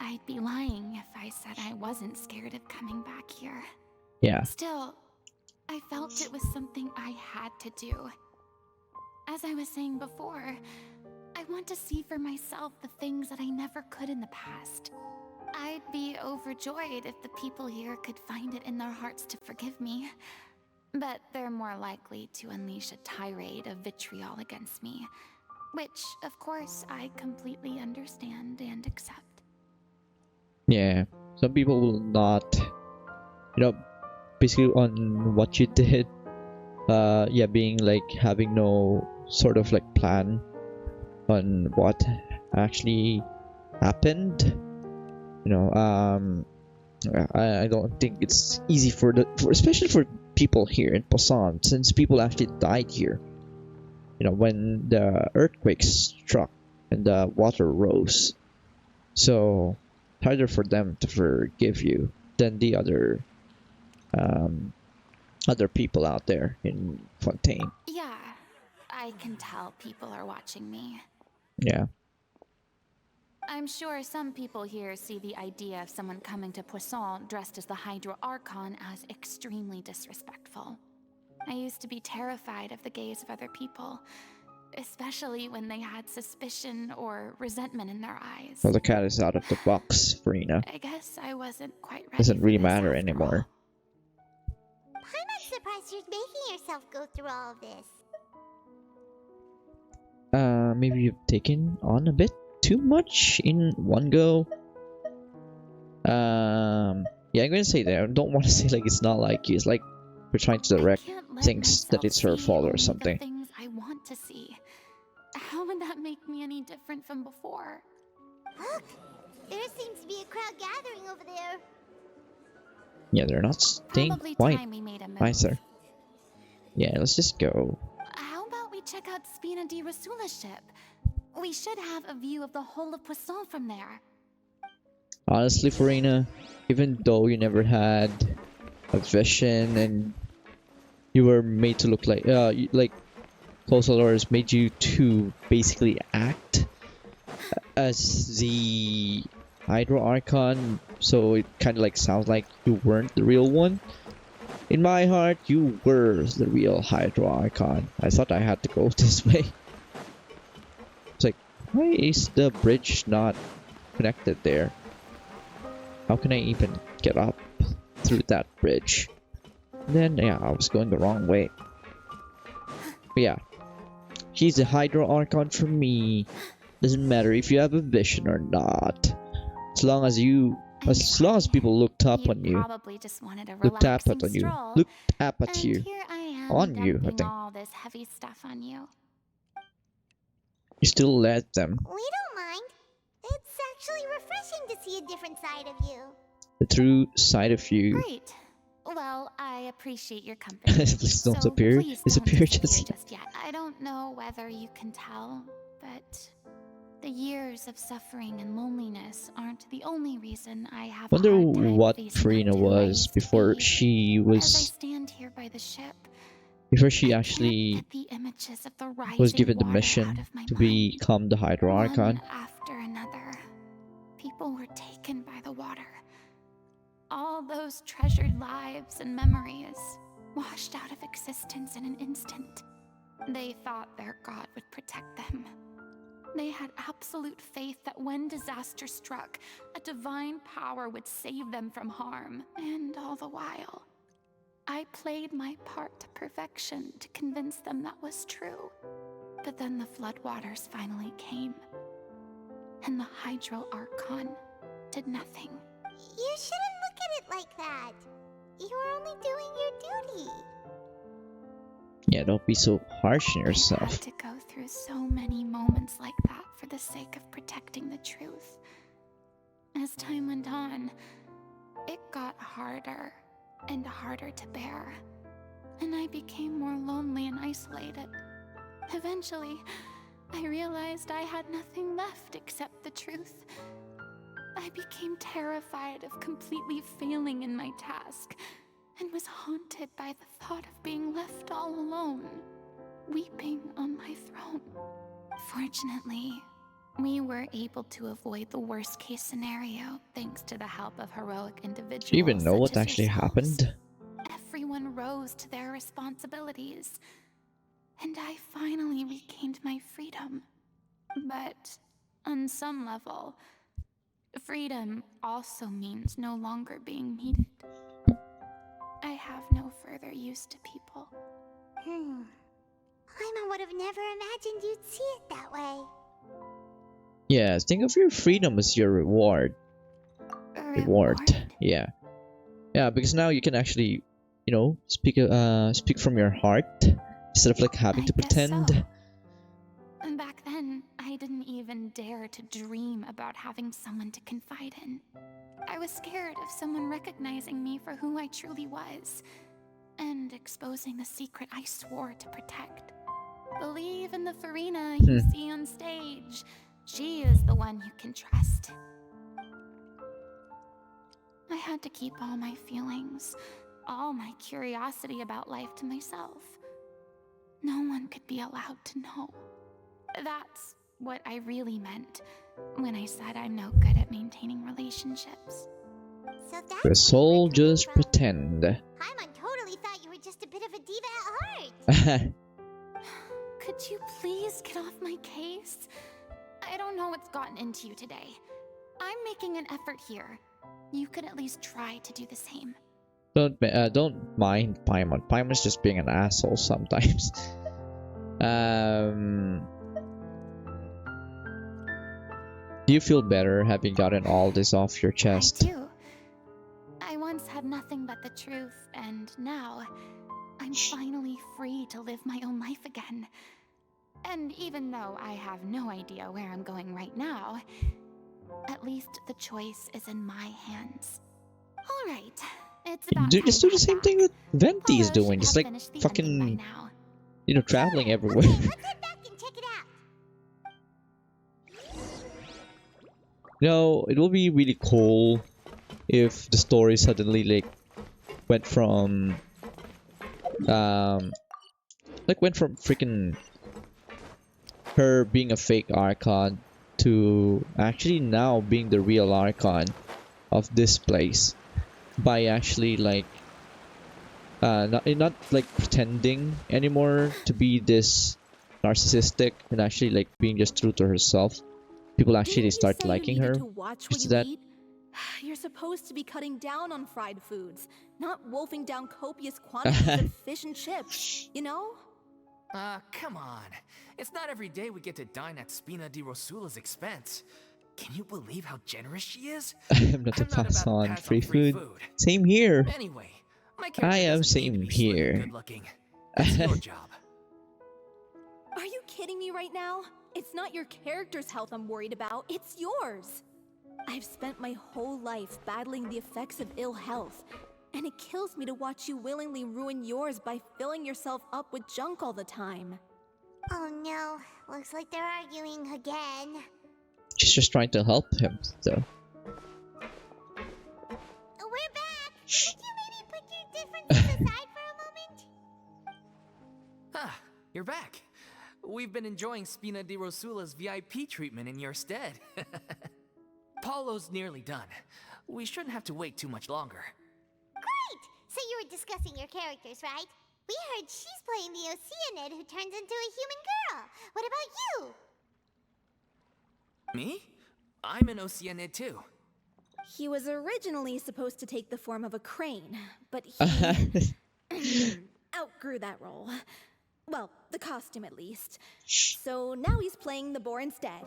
I'd be lying if I said I wasn't scared of coming back here. Yeah. Still, I felt it was something I had to do. As I was saying before, I want to see for myself the things that I never could in the past. I'd be overjoyed if the people here could find it in their hearts to forgive me. But they're more likely to unleash a tirade of vitriol against me, which, of course, I completely understand and accept. Yeah. Some people will not, basically on what you did. Yeah, being like having no sort of like plan on what actually happened. I don't think it's easy especially for people here in Poson, since people actually died here. When the earthquake struck and the water rose, so harder for them to forgive you than the other people out there in Fontaine. Yeah, I can tell people are watching me. Yeah. I'm sure some people here see the idea of someone coming to Poisson dressed as the Hydro Archon as extremely disrespectful. I used to be terrified of the gaze of other people, especially when they had suspicion or resentment in their eyes. Well, the cat is out of the box, Furina. I guess I wasn't quite ready. Doesn't really for this matter after anymore. I'm not surprised you're making yourself go through all of this. Maybe you've taken on a bit too much in one go. Yeah, I'm gonna say that. I don't want to say like it's not like you. It's like we're trying to direct things that it's her fault or something. The things I want to see. How would that make me any different from before? Look, there seems to be a crowd gathering over there. Yeah, they're not staying Probably quiet. time we made a move. Nicer. Yeah, let's just go. How about we check out Spina di Rasula's ship? We should have a view of the whole of Poisson from there. Honestly, Furina, even though you never had a vision and you were made to look like Postal Orders made you to basically act as the Hydro Archon, so it kind of like sounds like you weren't the real one. In my heart, you were the real Hydro Archon. I thought I had to go this way. It's like, why is the bridge not connected there? How can I even get up through that bridge? And then, yeah, I was going the wrong way. But yeah, she's a Hydro Archon for me. Doesn't matter if you have a vision or not. As long as people looked up on you, Probably just wanted a looked up relaxing at you, stroll. looked up at And you, here I am on you, I dumping think. all this heavy stuff on you. You still let them. We don't mind. It's actually refreshing to see a different side of you. The true side of you. Great. Well, I appreciate your company. Please don't so appear. please don't Disappear disappear just just yet. I don't know whether you can tell, but the years of suffering and loneliness aren't the only reason I have a Wonder hard time what facing up Furina to who I was used to before be. she As I was stand here by the ship, before she I actually can't get the images of the was rising given the water mission out of my to mind. become the Hydro Archon. One after another, people were taken by the water. All those treasured lives and memories washed out of existence in an instant. They thought their god would protect them. They had absolute faith that when disaster struck, a divine power would save them from harm. And all the while, I played my part to perfection to convince them that was true. But then the floodwaters finally came, and the Hydro Archon did nothing. You shouldn't look at it like that. You were only doing your duty. Yeah, don't be so harsh on I had yourself. to go through so many moments like that for the sake of protecting the truth. As time went on, it got harder and harder to bear, and I became more lonely and isolated. Eventually, I realized I had nothing left except the truth. I became terrified of completely failing in my task, and was haunted by the thought of being left all alone, weeping on my throne. Fortunately, we were able to avoid the worst case scenario thanks to the help of heroic individuals. Do you even know such what as actually yourselves. happened? Everyone rose to their responsibilities, and I finally regained my freedom. But on some level, freedom also means no longer being needed. I have no further use to people. I would have never imagined you'd see it that way. Yeah, think of your freedom as your reward. reward. Yeah, yeah, because now you can actually, speak from your heart instead of like having I to guess pretend. so. And back then, I didn't even dare to dream about having someone to confide in. I was scared of someone recognizing me for who I truly was and exposing the secret I swore to protect. Believe in the Furina you Hmm. see on stage. She is the one you can trust. I had to keep all my feelings, all my curiosity about life to myself. No one could be allowed to know. That's what I really meant when I said I'm no good at maintaining relationships. So that's The where soul you were coming just from. pretend. Paimon totally thought you were just a bit of a diva at heart. Could you please get off my case? I don't know what's gotten into you today. I'm making an effort here. You could at least try to do the same. Don't mind Paimon. Paimon's just being an asshole sometimes. Do you feel better having gotten all this off your chest? I do. I once had nothing but the truth, and now I'm finally free to live my own life again. And even though I have no idea where I'm going right now, at least the choice is in my hands. All right, it's about time Just to do the head same back. thing that Venti is Polo doing. should Just have like finished the ending by fucking, now. traveling everywhere. Okay, let's head back and check it out. It will be really cool if the story suddenly like went from freaking her being a fake Archon to actually now being the real Archon of this place by actually like not like pretending anymore to be this narcissistic and actually like being just true to herself. People actually Didn't you start say liking you her. needed to watch what Just you that. eat? You're supposed to be cutting down on fried foods, not wolfing down copious quantities of fish and chips, you know? Come on. It's not every day we get to dine at Spina di Rosula's expense. Can you believe how generous she is? I'm not to I'm not pass about to on pass free on free food. food. Same here. Anyway, my I character am doesn't need to same be slim and here. good looking. That's your job. Are you kidding me right now? It's not your character's health I'm worried about, it's yours. I've spent my whole life battling the effects of ill health, and it kills me to watch you willingly ruin yours by filling yourself up with junk all the time. Oh no, looks like they're arguing again. She's just trying to help him, though. We're back! Could you maybe put your differences aside for a moment? Ah, you're back. We've been enjoying Spina di Rosula's VIP treatment in your stead. Paulo's nearly done. We shouldn't have to wait too much longer. Great! So you were discussing your characters, right? We heard she's playing the Oceanid who turns into a human girl. What about you? Me? I'm an Oceanid too. He was originally supposed to take the form of a crane, but he outgrew that role. Well, the costume at least. So now he's playing the boar instead.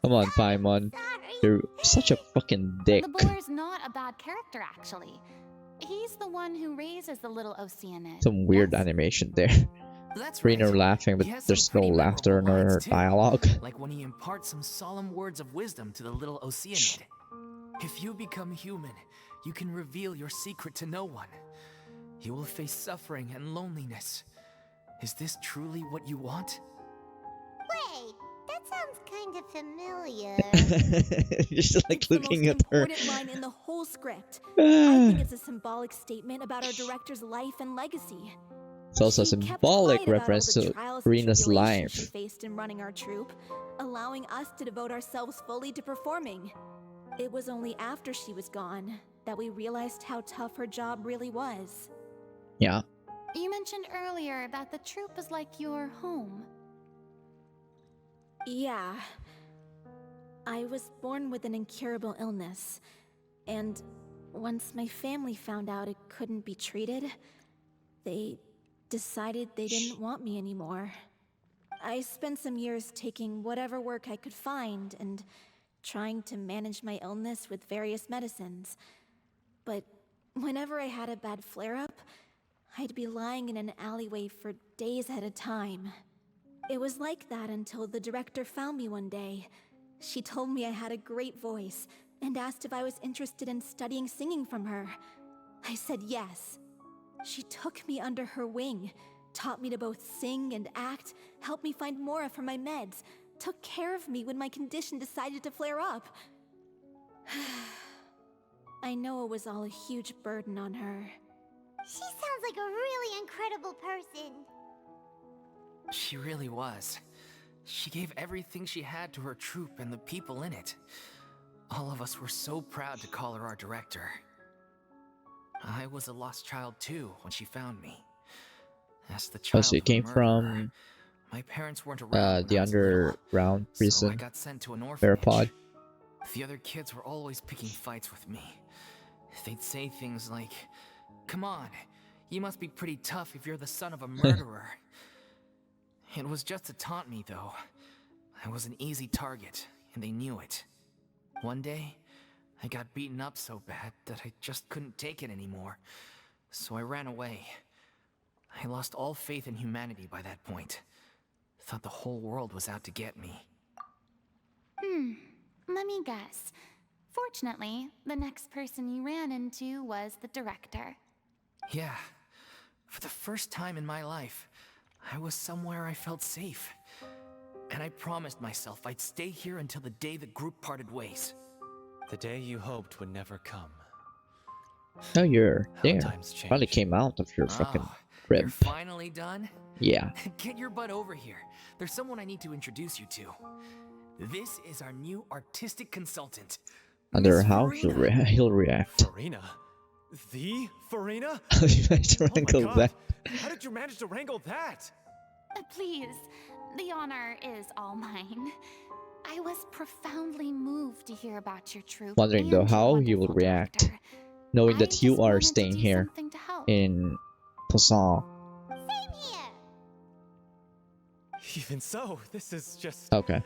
Come on, Paimon. Sorry. You're such a fucking dick. The boar's not a bad character, actually. He's the one who raises the little Oceanid. Some weird Yes? animation there. That's Reno right. laughing, but He has some there's no pretty laughter in memorable her lines, too. dialogue. Like when he imparts some solemn words of wisdom to the little Oceanid. If you become human, you can reveal your secret to no one. You will face suffering and loneliness. Is this truly what you want? Wait, that sounds kind of familiar. Just like It's the looking most at her. important line in the whole script. I think it's a symbolic statement about our director's life and legacy. It's also a She kept symbolic quiet about all reference the to trials and Rina's tribulations she life. faced in running our troupe, allowing us to devote ourselves fully to performing. It was only after she was gone that we realized how tough her job really was. Yeah. You mentioned earlier that the troupe is like your home. Yeah. I was born with an incurable illness, and once my family found out it couldn't be treated, they decided they didn't want me anymore. I spent some years taking whatever work I could find and trying to manage my illness with various medicines. But whenever I had a bad flare-up, I'd be lying in an alleyway for days at a time. It was like that until the director found me one day. She told me I had a great voice and asked if I was interested in studying singing from her. I said yes. She took me under her wing, taught me to both sing and act, helped me find Mora for my meds, took care of me when my condition decided to flare up. I know it was all a huge burden on her. She sounds like a really incredible person. She really was. She gave everything she had to her troupe and the people in it. All of us were so proud to call her our director. I was a lost child too when she found me. As the Oh, child so you of a came murderer, from my parents weren't around the when I was little, underground so I prison, got sent to an orphanage. Verapod. The other kids were always picking fights with me. They'd say things like, "Come on, you must be pretty tough if you're the son of a murderer." It was just to taunt me, though. I was an easy target, and they knew it. One day, I got beaten up so bad that I just couldn't take it anymore, so I ran away. I lost all faith in humanity by that point. Thought the whole world was out to get me. Let me guess. Fortunately, the next person you ran into was the director. Yeah, for the first time in my life, I was somewhere I felt safe. And I promised myself I'd stay here until the day the group parted ways. The day you hoped would never come. Oh, you're How there. times change. Finally came out of your fucking Oh, crib. you're finally done? Yeah. Get your butt over here. There's someone I need to introduce you to. This is our new artistic consultant. Wonder Miss how Furina. he'll react. Furina? The Furina? How did you manage to Oh my wrangle god! that? How did you manage to wrangle that? Please, the honor is all mine. I was profoundly moved to hear about your troupe. Wondering though and your how he will wonderful react, director. knowing I that you just are wanted to staying do here something to help. in Poisson. Same here. Even so, this is just... Okay.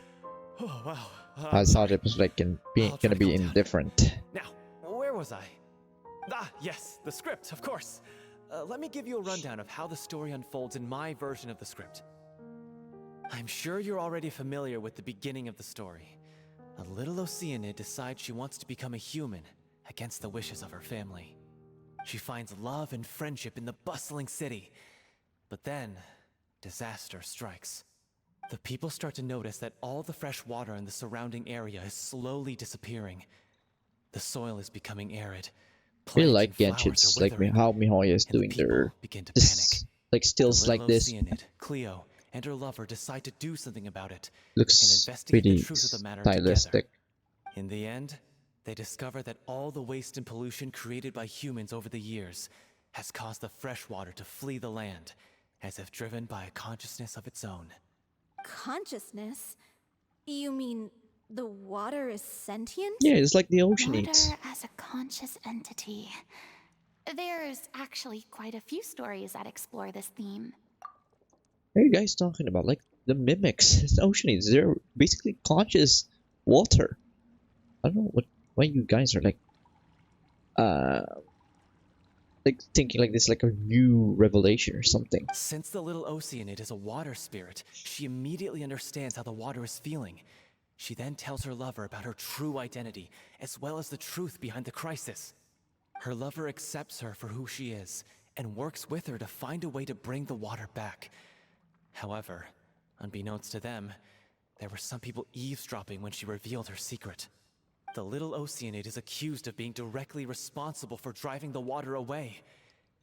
Oh, wow. I thought sorry. it was like I'll try gonna to be calm down. indifferent. Now, where was I? Ah, yes, the script, of course. Let me give you a rundown of how the story unfolds in my version of the script. I'm sure you're already familiar with the beginning of the story. A little Oceanid decides she wants to become a human against the wishes of her family. She finds love and friendship in the bustling city. But then, disaster strikes. The people start to notice that all the fresh water in the surrounding area is slowly disappearing. The soil is becoming arid. Really Plants like and flowers Genshin's are like withering, how Mihoyo is and the doing people their begin to this panic. like stills The like little this. Oceanid, Cleo, and her lover decide to do something about it and Looks investigate the pretty truth of the matter stylistic. together. In the end, they discover that all the waste and pollution created by humans over the years has caused the fresh water to flee the land, as if driven by a consciousness of its own. Consciousness? You mean the water is sentient? Yeah, it's like the ocean Water eats. as a conscious entity. There's actually quite a few stories that explore this theme. What are you guys talking about? Like the mimics, it's ocean eats. They're basically conscious water. I don't know why you guys are like thinking like this, like a new revelation or something. Since the little Oceanid is a water spirit, she immediately understands how the water is feeling. She then tells her lover about her true identity, as well as the truth behind the crisis. Her lover accepts her for who she is, and works with her to find a way to bring the water back. However, unbeknownst to them, there were some people eavesdropping when she revealed her secret. The little Oceanid is accused of being directly responsible for driving the water away,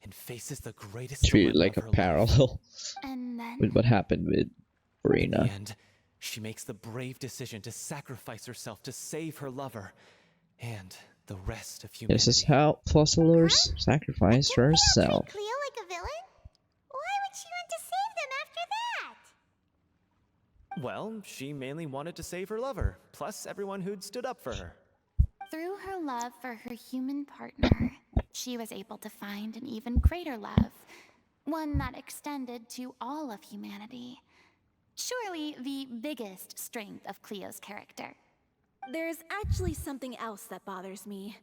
and faces the greatest Treated dilemma like a of her life. parallel And then with what happened with In the Furina. end, she makes the brave decision to sacrifice herself to save her lover and the rest of humanity. This is how Fossilers sacrificed Didn't herself. treat Cleo like a villain? Why would she want to save them after that? Well, she mainly wanted to save her lover, plus everyone who'd stood up for her. through her love for her human partner, she was able to find an even greater love, one that extended to all of humanity. Surely the biggest strength of Cleo's character. There's actually something else that bothers me.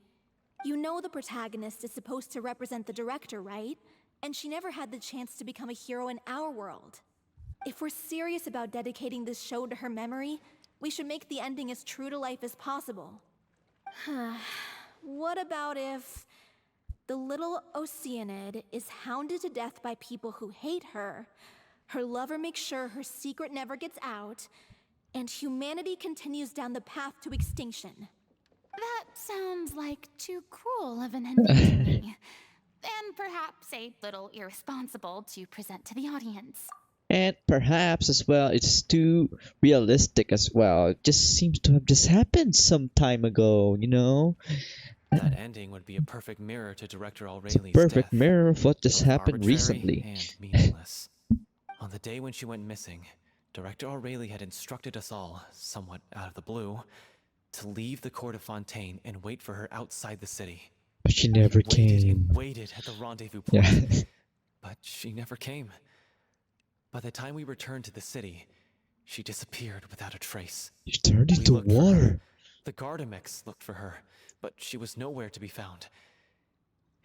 You know the protagonist is supposed to represent the director, right? And she never had the chance to become a hero in our world. If we're serious about dedicating this show to her memory, we should make the ending as true to life as possible. What about if the little Oceanid is hounded to death by people who hate her, her lover makes sure her secret never gets out, and humanity continues down the path to extinction? That sounds like too cruel of an ending to me. And perhaps a little irresponsible to present to the audience. And perhaps as well, it's too realistic as well. It just seems to have just happened some time ago, you know? That ending would be a perfect mirror to Director It's a Aureli's perfect death. mirror of what just Both happened arbitrary recently. and meaningless. On the day when she went missing, Director Aureli had instructed us all, somewhat out of the blue, to leave the court of Fontaine and wait for her outside the city. But she never We waited came. and waited at the rendezvous point, Yeah. but she never came. By the time we returned to the city, she disappeared without a trace. She turned We into looked for her. water. The Gardamex looked for her, but she was nowhere to be found.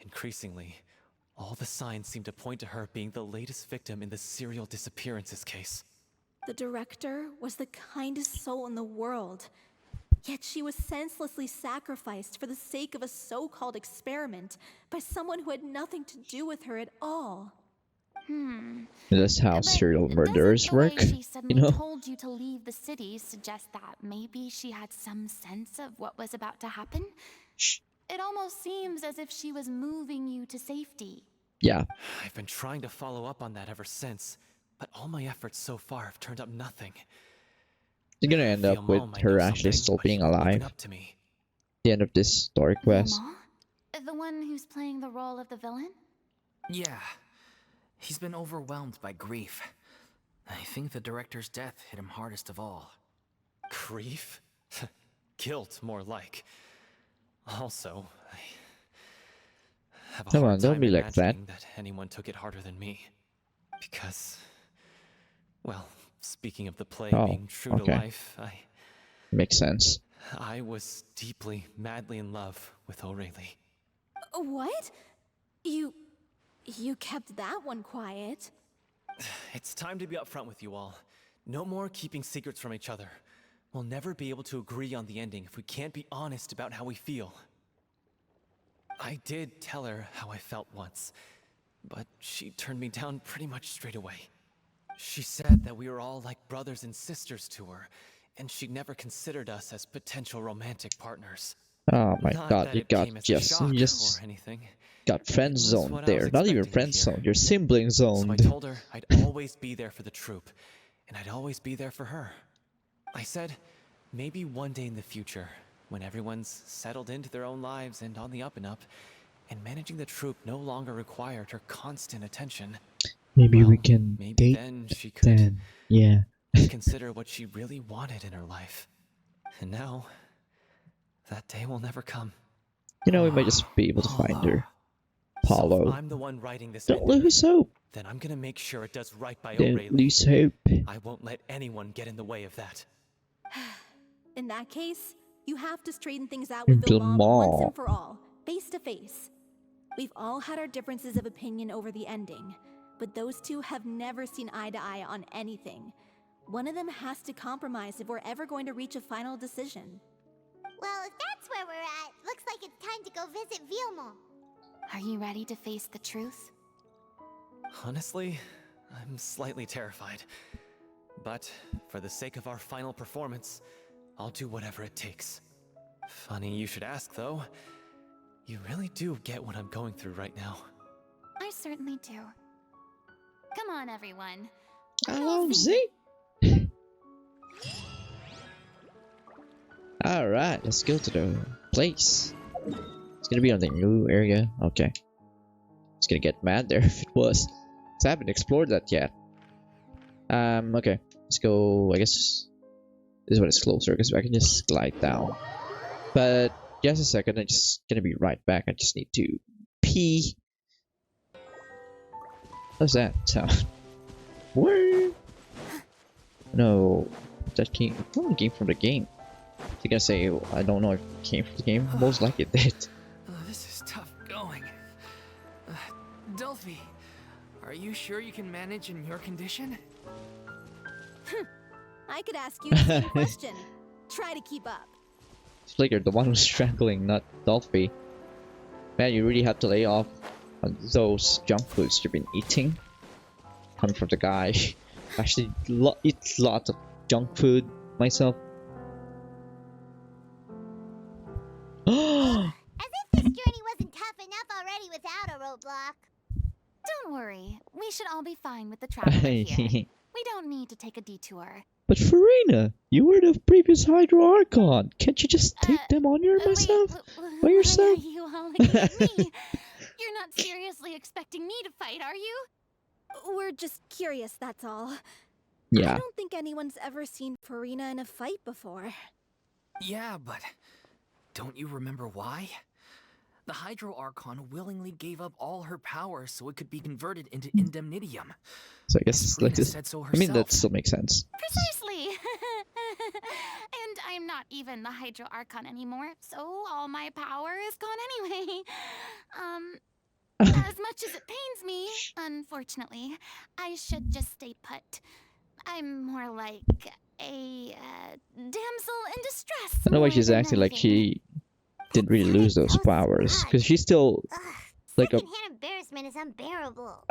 Increasingly, all the signs seemed to point to her being the latest victim in the serial disappearances case. The director was the kindest soul in the world, yet she was senselessly sacrificed for the sake of a so-called experiment by someone who had nothing to do with her at all. That's how But serial doesn't murderers the way work. she You suddenly know? told you to leave the city suggest that maybe she had some sense of what was about to happen? Shh. It almost seems as if she was moving you to safety. Yeah. I've been trying to follow up on that ever since, but all my efforts so far have turned up nothing. You're gonna end up Fiamma with might her know actually something, still but being she won't open alive. up to me. The end of this story quest. Mama? The one who's playing the role of the villain? Yeah. He's been overwhelmed by grief. I think the director's death hit him hardest of all. Grief? Guilt, more like. Also, I have a Come hard on, don't time be like that. imagining that anyone took it harder than me. Because, well, speaking of the plague Oh, being true okay. to life, Makes sense. I was deeply, madly in love with Aureli. What? You kept that one quiet. It's time to be upfront with you all. No more keeping secrets from each other. We'll never be able to agree on the ending if we can't be honest about how we feel. I did tell her how I felt once, but she turned me down pretty much straight away. She said that we were all like brothers and sisters to her, and she'd never considered us as potential romantic partners. Oh my Not god, that you it got came as a just shock you just or anything. got friend was zoned what I there. was Not even expecting to friend hear. zoned, you're sibling So I zoned. told her I'd always be there for the troop, and I'd always be there for her. I said, maybe one day in the future, when everyone's settled into their own lives and on the up and up, and managing the troop no longer required her constant attention, Maybe we well, can maybe date then she could then. Yeah. consider what she really wanted in her life. And now, that day will never come. You know, we might just be able to find her. So Paulo. if I'm the one writing this Don't ending, lose hope. then I'm gonna make sure it does right by Don't Aureli. lose hope. I won't let anyone get in the way of that. In that case, you have to straighten things out with Vilmont. Vilmont once and for all, face to face. We've all had our differences of opinion over the ending, but those two have never seen eye to eye on anything. One of them has to compromise if we're ever going to reach a final decision. Well, if that's where we're at, looks like it's time to go visit Vilmont. Are you ready to face the truth? Honestly, I'm slightly terrified. But for the sake of our final performance, I'll do whatever it takes. Funny you should ask, though. You really do get what I'm going through right now. I certainly do. Come on, everyone. Oh, see? Alright, let's go to the place. It's gonna be on the new area. Okay. It's gonna get mad there if it was. 'Cause I haven't explored that yet. Okay. Let's go. I guess this one is closer because I can just glide down. But just a second, I'm just gonna be right back. I just need to pee. What's that sound? What? No, that came from the game. I gonna say I don't know if it came from the game. Most likely it did. This is tough going. Delphi, are you sure you can manage in your condition? I could ask you the same question. Try to keep up. It's like you're the one who's struggling, not Dolphy. Man, you really have to lay off on those junk foods you've been eating. Coming from the guy. Actually, eat lots of junk food myself. As if this journey wasn't tough enough already without a roadblock. Don't worry, we should all be fine with the traveler here. We don't need to take a detour. But Furina, you were the previous Hydro Archon. Can't you just take them on yourself? By yourself? Why are you all looking at me? You're not seriously expecting me to fight, are you? We're just curious, that's all. Yeah. I don't think anyone's ever seen Furina in a fight before. Yeah, but don't you remember why? The Hydro Archon willingly gave up all her power so it could be converted into indemnitium. So I guess it's like Furina this. said so I mean, that herself. still makes sense. Precisely. And I'm not even the Hydro Archon anymore, so all my power is gone anyway. As much as it pains me, unfortunately, I should just stay put. I'm more like a damsel in distress. I don't know why more she's than acting like anything. she didn't really lose those powers, because she's still Ugh, like a. secondhand embarrassment is unbearable.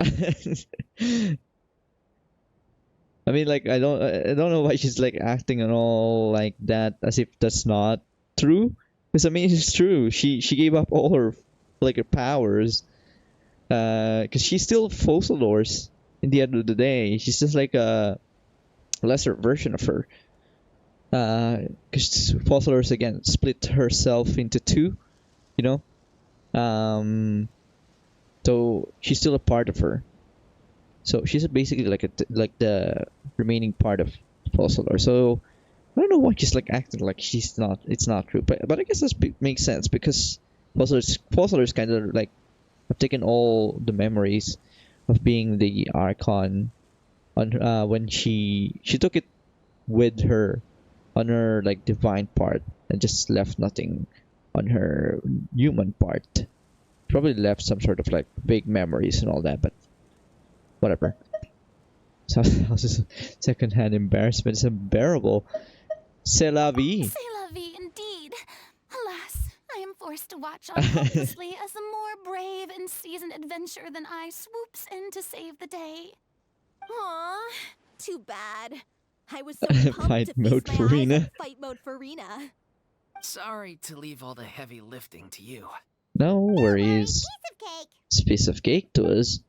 I mean, like I don't know why she's like acting and all like that, as if that's not true. Because I mean, it's true. She gave up all her like her powers, because she's still Fossilors. In the end of the day, she's just like a lesser version of her. Because Fossilors again split herself into two, you know. So she's still a part of her. So she's basically like the remaining part of Fossilor. So I don't know why she's like acting like she's not. It's not true, but I guess that makes sense because Fossilor's kind of like have taken all the memories of being the Archon on when she took it with her on her like divine part and just left nothing on her human part. Probably left some sort of like vague memories and all that, but whatever. So secondhand embarrassment is unbearable. C'est la vie. C'est la vie indeed. Alas, I am forced to watch on helplessly as a more brave and seasoned adventurer than I swoops in to save the day. Aw, too bad. I was so pumped Fight to mode feast my eyes Furina. on fight mode Furina. Sorry to leave all the heavy lifting to you. No worries. Piece of cake. It's a piece of cake to us.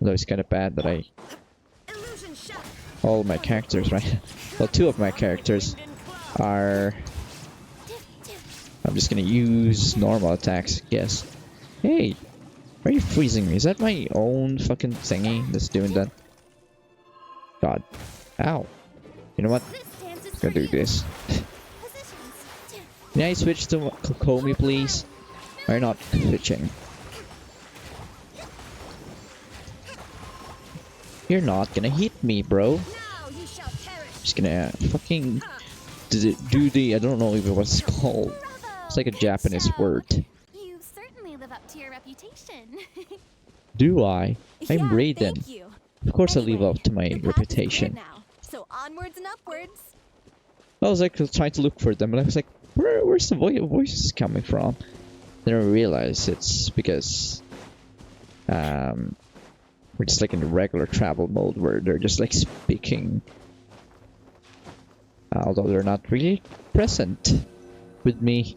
Although it's kind of bad that all of my characters, right? Well, two of my characters are. I'm just gonna use normal attacks, I guess. Hey, why are you freezing me? Is that my own fucking thingy that's doing that? God. Ow. You know what? I'm gonna do this. Can I switch to Kokomi, please? Or not switching? You're not gonna hit me, bro. Just gonna fucking do the, I don't know even what it's called. It's like a Japanese word. You certainly live up to your reputation. Do I? I'm Yeah, Raiden. thank you. Of course I live Anyway, up to my the path is clear reputation. now, so onwards and upwards. I was like trying to look for them, and I was like, where's the voices coming from? Then I realized it's because we're just like in the regular travel mode where they're just like speaking, although they're not really present with me.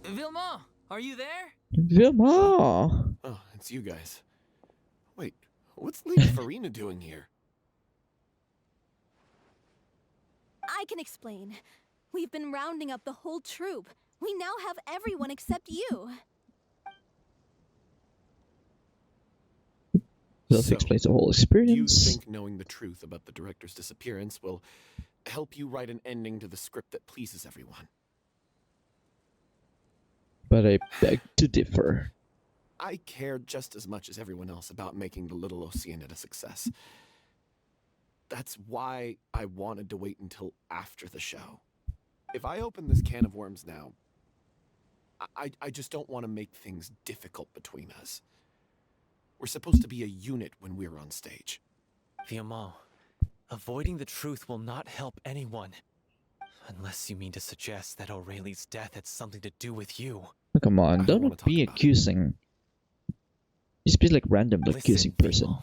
Vilma, are you there? Vilma! Oh, it's you guys. Wait, what's Lady Furina doing here? I can explain. We've been rounding up the whole troop. We now have everyone except you. That So, explains the whole You experience. think knowing the truth about the director's disappearance will help you write an ending to the script that pleases everyone? But I beg to differ. I care just as much as everyone else about making the Little Oceanid a success. That's why I wanted to wait until after the show. If I open this can of worms now, I just don't want to make things difficult between us. We're supposed to be a unit when we're on stage. Viamant, avoiding the truth will not help anyone. Unless you mean to suggest that Aurelie's death had something to do with you. Come on, I don't wanna don't talk be about it. accusing. Just be like random accusing person. Viamant,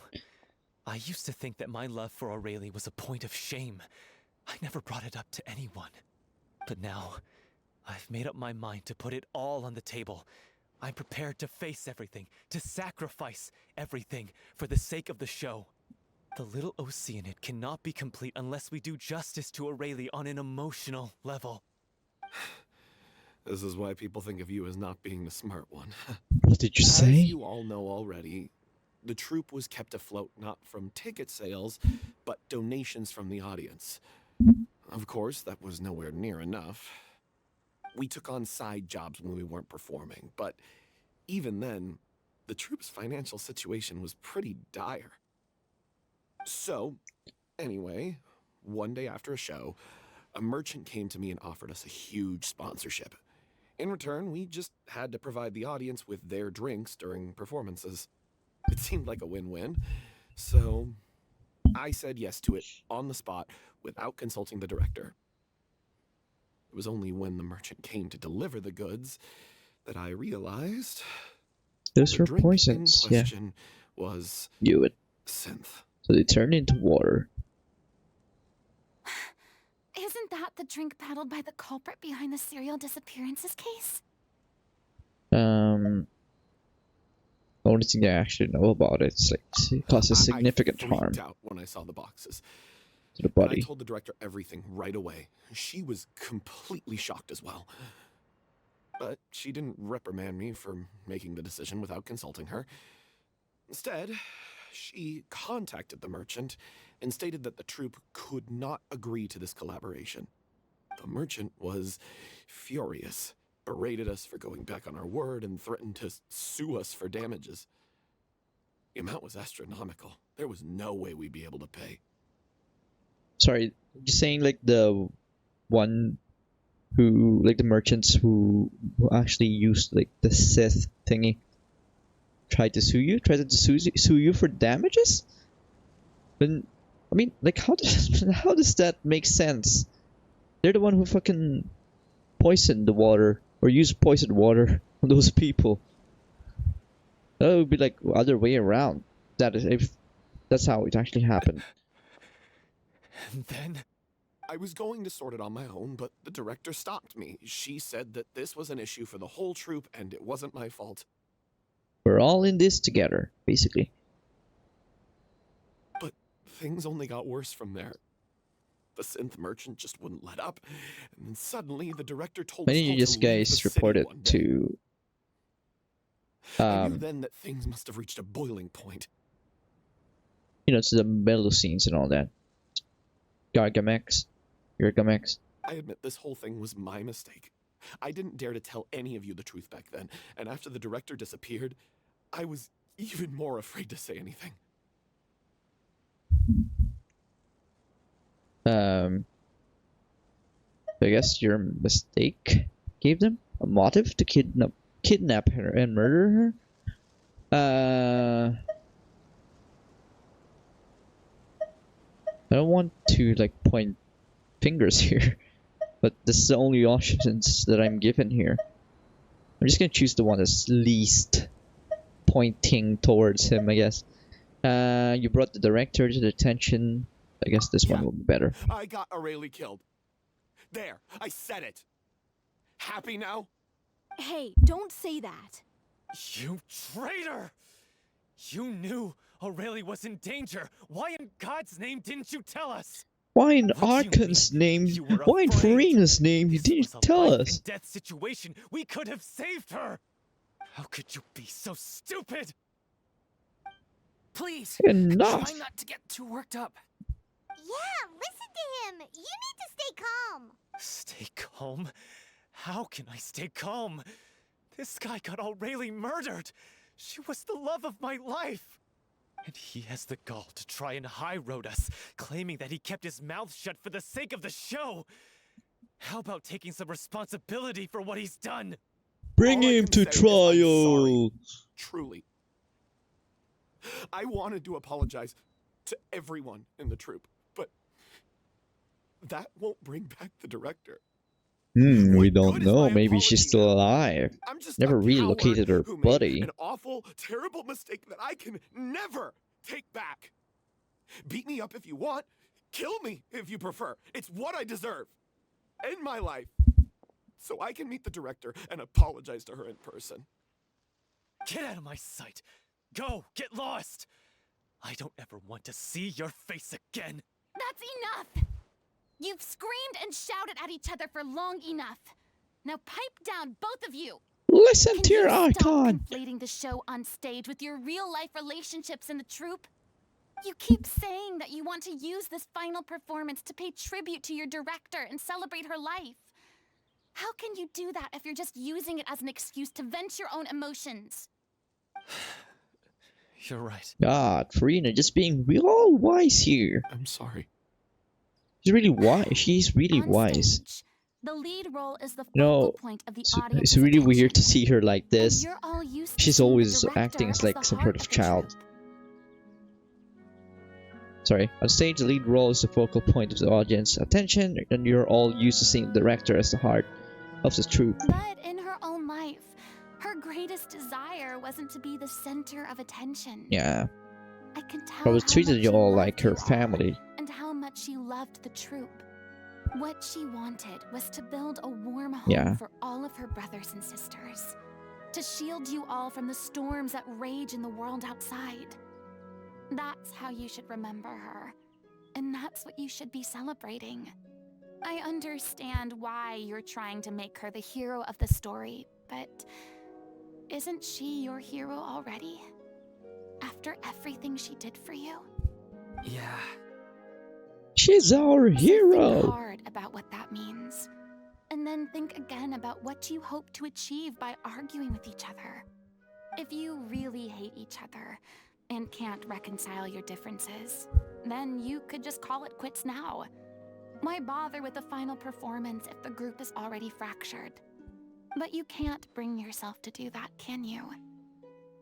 I used to think that my love for Aurelie was a point of shame. I never brought it up to anyone. But now, I've made up my mind to put it all on the table. I'm prepared to face everything, to sacrifice everything for the sake of the show. The little Oceanid cannot be complete unless we do justice to Aurelie on an emotional level. This is why people think of you as not being the smart one. What did you As say? you all know already, the troupe was kept afloat not from ticket sales, but donations from the audience. Of course, that was nowhere near enough. We took on side jobs when we weren't performing, but even then, the troupe's financial situation was pretty dire. So, anyway, one day after a show, a merchant came to me and offered us a huge sponsorship. In return, we just had to provide the audience with their drinks during performances. It seemed like a win-win, so I said yes to it on the spot without consulting the director. It was only when the merchant came to deliver the goods that I realized Those the were drink poisons. in Yeah, question was knew it. synth. So they turned into water. Isn't that the drink peddled by the culprit behind the serial disappearances case? The only thing I actually know about it is like it causes significant I harm freaked out when I saw the boxes. to the But I body. told the director everything right away. She was completely shocked as well. But she didn't reprimand me for making the decision without consulting her. Instead, she contacted the merchant and stated that the troupe could not agree to this collaboration. The merchant was furious, berated us for going back on our word, and threatened to sue us for damages. The amount was astronomical. There was no way we'd be able to pay. Sorry, you're saying like the one who, like the merchants who actually used like the Sith thingy, tried to sue you? Tried to sue you for damages? Then, I mean, like how does that make sense? They're the one who fucking poisoned the water or used poisoned water on those people. That would be like other way around. That is if that's how it actually happened. And then, I was going to sort it on my own, but the director stopped me. She said that this was an issue for the whole troupe and it wasn't my fault. We're all in this together, basically. But things only got worse from there. The synth merchant just wouldn't let up, and then suddenly the director told Why us didn't all you to just leave the guys city report it one day. to I knew then that things must have reached a boiling point. to the metal scenes and all that. Gargamex. I admit this whole thing was my mistake. I didn't dare to tell any of you the truth back then, and after the director disappeared, I was even more afraid to say anything. I guess your mistake gave them a motive to kidnap her and murder her. I don't want to like point fingers here, but this is the only options that I'm given here. I'm just gonna choose the one that's least pointing towards him, I guess. You brought the director to the attention. I guess this one will be better. I got Aurelie killed. There, I said it. Happy now? Hey, don't say that. you traitor! You knew Aurelie was in danger. Why in God's name didn't you tell us? Why in What do you Arkan's mean? name? You were Why in afraid. Furina's name? You This didn't was a tell life us. and death situation. We could have saved her. How could you be so stupid? Please, Enough. try not to get too worked up. Yeah, listen to him. You need to stay calm. Stay calm? How can I stay calm? This guy got Aurelie murdered. She was the love of my life. And he has the gall to try and high road us, claiming that he kept his mouth shut for the sake of the show. How about taking some responsibility for what he's done? Bring All I him can to say is I'm sorry. trial. Truly. I wanted to apologize to everyone in the troupe, but that won't bring back the director. We What don't good is know. my Maybe she's apology still now? alive. I'm just Never a relocated her coward who made body. an awful, terrible mistake that I can never take back. Beat me up if you want. Kill me if you prefer. It's what I deserve. End my life. So I can meet the director and apologize to her in person. Get out of my sight! Go! Get lost! I don't ever want to see your face again! That's enough! You've screamed and shouted at each other for long enough. Now pipe down, both of you! Listen Can to your you stop icon. conflating the show on stage with your real-life relationships in the troupe? You keep saying that you want to use this final performance to pay tribute to your director and celebrate her life. How can you do that if you're just using it as an excuse to vent your own emotions? You're right. God, Furina just being real wise here. I'm sorry. She's really wise. She's really On wise. stage, the lead role is the You focal know, point of the it's audience's really attention. weird to see her like And this. you're all used to She's seeing the always director acting as as like the some heart sort of the child. troupe. Sorry, on stage the lead role is the focal point of the audience attention, and you're all used to seeing the director as the heart of the troupe. But in her own life, her greatest desire wasn't to be the center of attention. Yeah, I can tell but was how treated much you she all loved like her you all, family. and how much she loved the troupe. What she wanted was to build a warm home Yeah. for all of her brothers and sisters, to shield you all from the storms that rage in the world outside. That's how you should remember her, and that's what you should be celebrating. I understand why you're trying to make her the hero of the story, but isn't she your hero already? After everything she did for you? Yeah, She's our So think hero. hard about what that means. And then think again about what you hope to achieve by arguing with each other. If you really hate each other and can't reconcile your differences, then you could just call it quits now. Why bother with the final performance if the group is already fractured? But you can't bring yourself to do that, can you?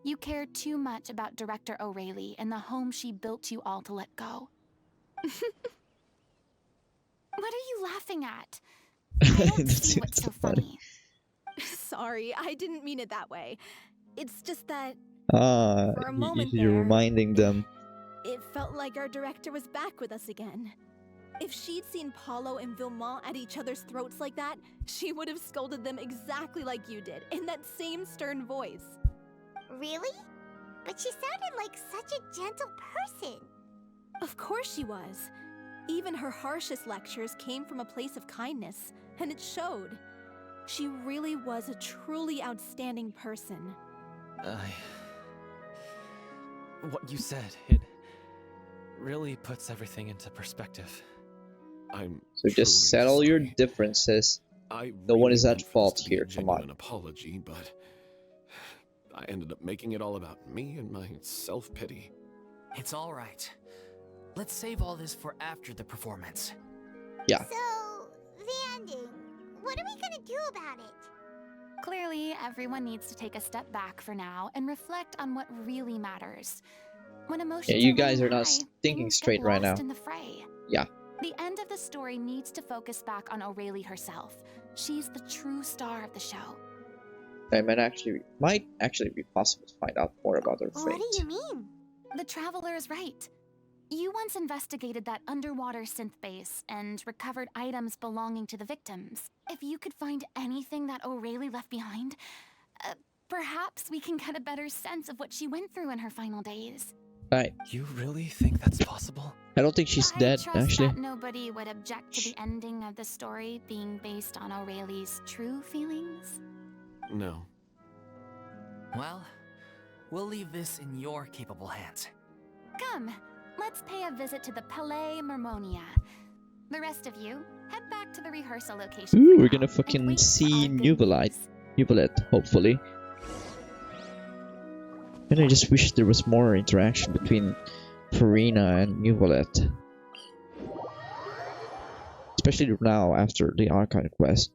You care too much about Director O'Reilly and the home she built you all to let go. What are you laughing at? I don't see what's so funny. Sorry, I didn't mean it that way. It's just that Ah, For a moment you're there. reminding them. it felt like our director was back with us again. If she'd seen Paulo and Vilmont at each other's throats like that, she would have scolded them exactly like you did, in that same stern voice. Really? But she sounded like such a gentle person. Of course she was. Even her harshest lectures came from a place of kindness, and it showed. She really was a truly outstanding person. What you said, it really puts everything into perspective. I'm So just settle truly your sorry. differences. I No one really is at meant for this fault to be a here, come on. genuine apology, but I ended up making it all about me and my self-pity. it's all right. Let's save all this for after the performance. Yeah. So, the ending. What are we gonna do about it? Clearly, everyone needs to take a step back for now and reflect on what really matters. When emotions you are guys running are not high, thinking things straight get right lost now. in the fray. Yeah. The end of the story needs to focus back on O'Reilly herself. She's the true star of the show. It might actually be possible to find out more about her What fate. do you mean? The Traveler is right. You once investigated that underwater synth base and recovered items belonging to the victims. If you could find anything that O'Reilly left behind, perhaps we can get a better sense of what she went through in her final days. You really think that's possible? I don't think she's I dead, trust actually. that nobody would object to the ending of the story being based on O'Reilly's true feelings. No. Well, we'll leave this in your capable hands. Come, let's pay a visit to the Palais Mermonia. The rest of you, head back to the rehearsal location. Ooh, for we're now gonna and fucking wait for see our good Nuvolite. news. Nuvolite, hopefully. And I just wish there was more interaction between Furina and Nuvolite. especially now after the Archon quest.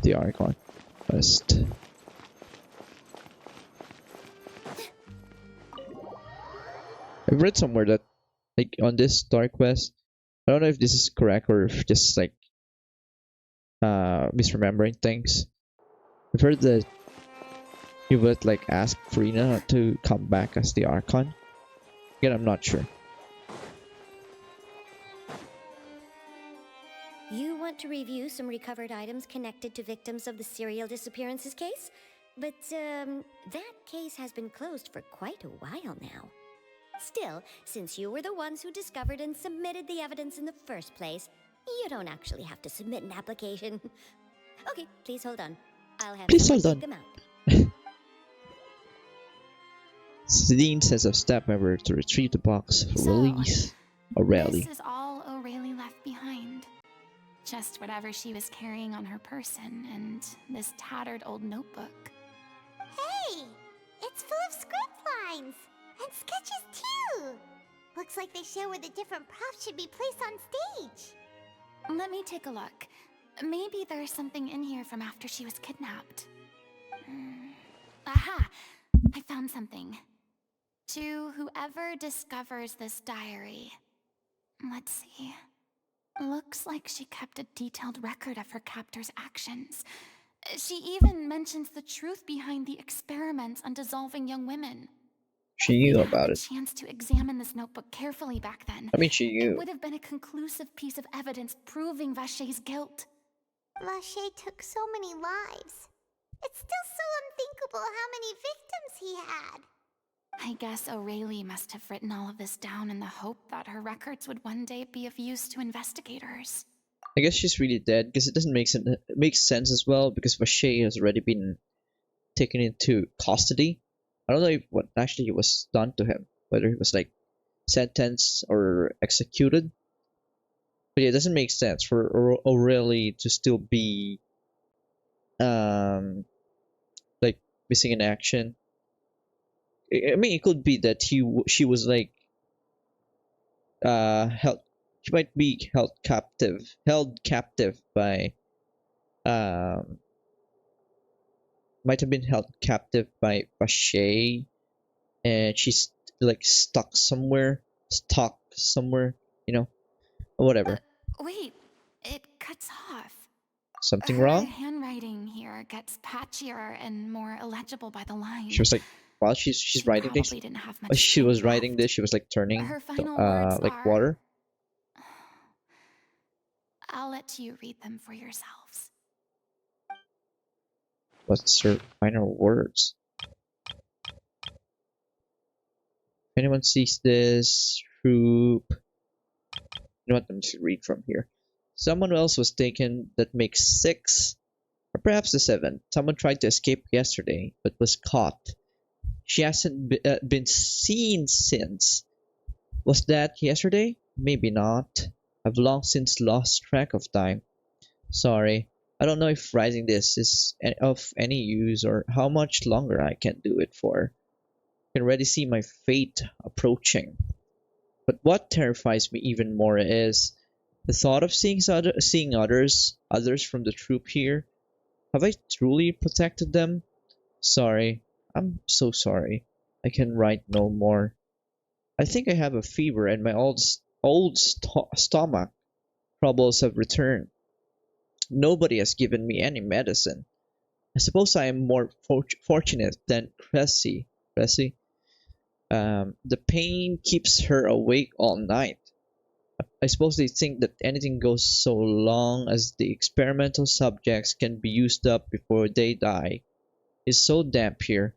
The Archon quest. I've read somewhere that, like, on this Star Quest, I don't know if this is correct or if just like misremembering things. I've heard that you would like ask Furina to come back as the Archon. Again, I'm not sure. You want to review some recovered items connected to victims of the serial disappearances case? But, that case has been closed for quite a while now. Still, since you were the ones who discovered and submitted the evidence in the first place, you don't actually have to submit an application. Okay, please hold on. I'll have Please someone hold take on. them out. Celine sends a staff member to retrieve the box for So, release. O'Reilly. This is all O'Reilly left behind. Just whatever she was carrying on her person and this tattered old notebook. Hey! It's full of script lines! And sketches too! Looks like they show where the different props should be placed on stage. Let me take a look. Maybe there's something in here from after she was kidnapped. Aha! I found something. To whoever discovers this diary. Let's see. Looks like she kept a detailed record of her captor's actions. She even mentions the truth behind the experiments on dissolving young women. She If knew we'd about had it. a chance to examine this notebook carefully back then, I mean, she it knew. would have been a conclusive piece of evidence proving Vacher's guilt. Vacher took so many lives. It's still so unthinkable how many victims he had. I guess O'Reilly must have written all of this down in the hope that her records would one day be of use to investigators. I guess she's really dead because it doesn't make sense. It makes sense as well because Vacher has already been taken into custody. I don't know if what actually was done to him, whether he was like sentenced or executed. But yeah, it doesn't make sense for O'Reilly to still be like missing in action. I mean, it could be that she was like held. She might be held captive by might have been held captive by Vacher, and she's like stuck somewhere, you know, or whatever. Wait, it cuts off. Something Her wrong? handwriting here gets patchier and more illegible by the line. She was like, while she's She writing this, probably didn't have much while she ink was writing left. this, she was like turning Her final words like are... water. I'll let you read them for yourselves. What's her final words? If anyone sees this troop, you know what? Let me just read from here. Someone else was taken. That makes 6, or perhaps the 7th. Someone tried to escape yesterday, but was caught. She hasn't been seen since. Was that yesterday? Maybe not. I've long since lost track of time. Sorry. I don't know if writing this is of any use or how much longer I can do it for. I can already see my fate approaching. But what terrifies me even more is the thought of seeing others from the troop here. Have I truly protected them? Sorry. I'm so sorry. I can write no more. I think I have a fever and my old stomach troubles have returned. Nobody has given me any medicine. I suppose I am more fortunate than Cressy. The pain keeps her awake all night. I suppose they think that anything goes so long as the experimental subjects can be used up before they die. It's so damp here.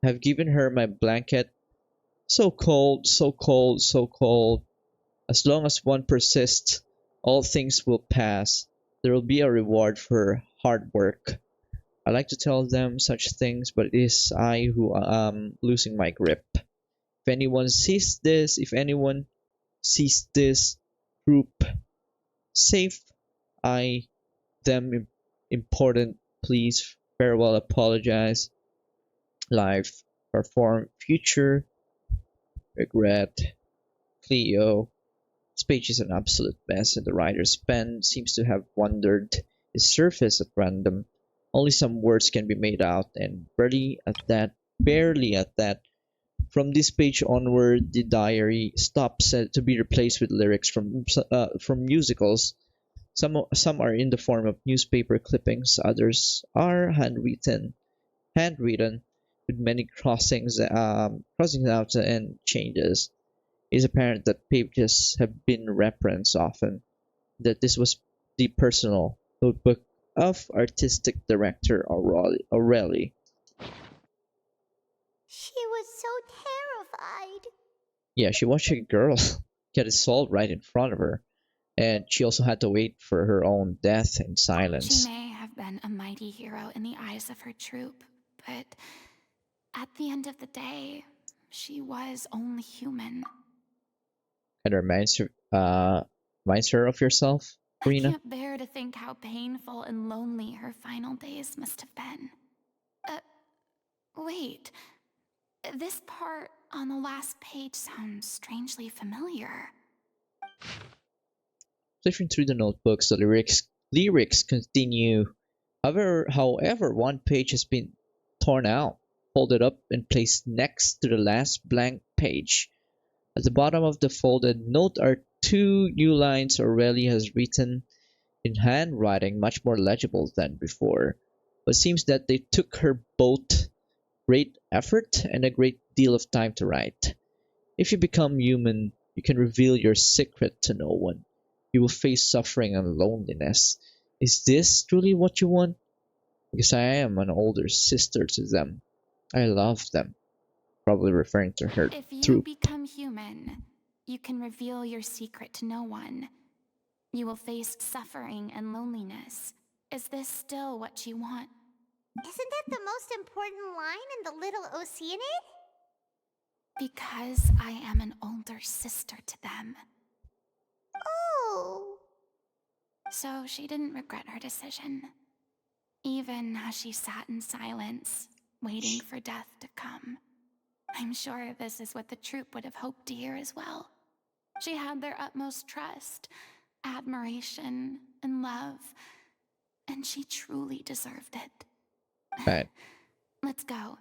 I have given her my blanket. So cold, so cold, so cold. As long as one persists, all things will pass. There will be a reward for hard work. I like to tell them such things, but it is I who am losing my grip. If anyone sees this group, safe, them important, please, farewell, apologize, life, perform, future, regret, Cleo, This page is an absolute mess, and the writer's pen seems to have wandered its surface at random. Only some words can be made out, and barely at that. Barely at that. From this page onward, the diary stops to be replaced with lyrics from musicals. Some are in the form of newspaper clippings, others are handwritten with many crossings out and changes. It is apparent that pages have been referenced often, that this was the personal notebook of artistic director Aureli. She was so terrified. Yeah, she watched a girl get assaulted right in front of her, and she also had to wait for her own death in She silence. may have been a mighty hero in the eyes of her troop, but at the end of the day, she was only human. And reminds her of yourself, I Furina. can't bear to think how painful and lonely her final days must have been. Wait. This part on the last page sounds strangely familiar. Flipping through the notebooks, the lyrics continue. However, one page has been torn out, folded up, and placed next to the last blank page. At the bottom of the folded note are two new lines Aurelia has written in handwriting much more legible than before, but it seems that they took her both great effort and a great deal of time to write. If you become human, you can reveal your secret to no one. You will face suffering and loneliness. Is this truly what you want? Because I am an older sister to them. I love them. Probably referring to her If you troop. become human, you can reveal your secret to no one. You will face suffering and loneliness. Is this still what you want? Isn't that the most important line in the Little Oceanid? Because I am an older sister to them. Oh. So she didn't regret her decision. Even as she sat in silence, waiting for death to come. I'm sure this is what the troop would have hoped to hear as well. She had their utmost trust, admiration, and love, and she truly deserved it. Right. Let's go.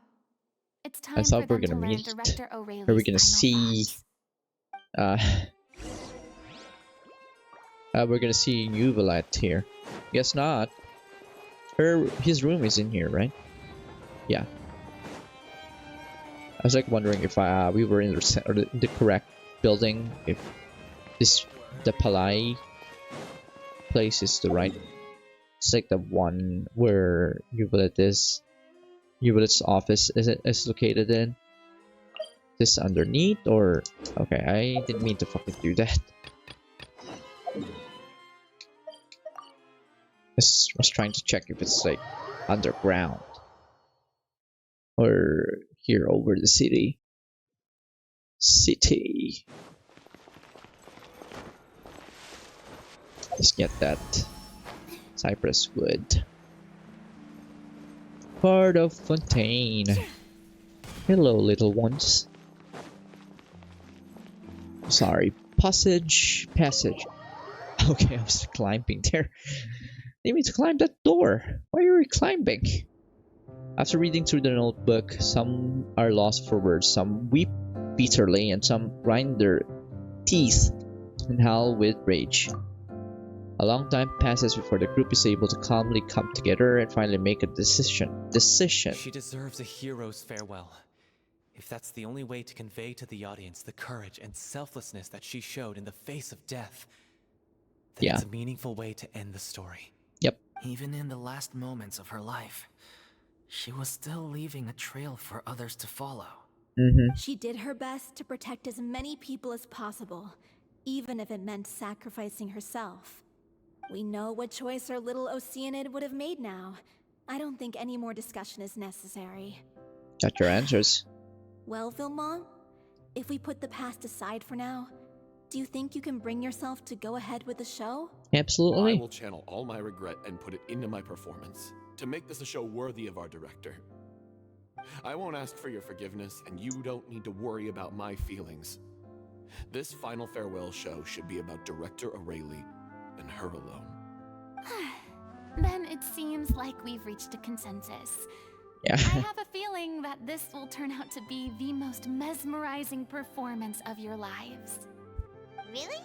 It's I time thought for we were them to gonna learn meet. Director O'Reilly's Are we gonna final see? thoughts. We're gonna see Uvalite here. Guess not. His room is in here, right? Yeah. I was like wondering if we were in the correct building. If the Palai place is the right. It's like the one where Uvalite's office is located in. This underneath or okay? I didn't mean to fucking do that. I was trying to check if it's like underground or here over the city. Let's get that cypress wood. Part of Fontaine. Hello, little ones. Sorry, passage. Okay, I was climbing there. They need to climb that door. Why are you climbing? After reading through the notebook, some are lost for words, some weep bitterly, and some grind their teeth and howl with rage. A long time passes before the group is able to calmly come together and finally make a decision. She deserves a hero's farewell. If that's the only way to convey to the audience the courage and selflessness that she showed in the face of death, then it's a meaningful way to end the story. Yep. Even in the last moments of her life, she was still leaving a trail for others to follow. She did her best to protect as many people as possible, even if it meant sacrificing herself. We know what choice our little Oceanid would have made now. I don't think any more discussion is necessary. Got your answers. Well, Vilmont, if we put the past aside for now, do you think you can bring yourself to go ahead with the show? Absolutely. I will channel all my regret and put it into my performance to make this a show worthy of our director. I won't ask for your forgiveness, and you don't need to worry about my feelings. This final farewell show should be about Director Aurelie and her alone. Then it seems like we've reached a consensus. Yeah. I have a feeling that this will turn out to be the most mesmerizing performance of your lives. Really?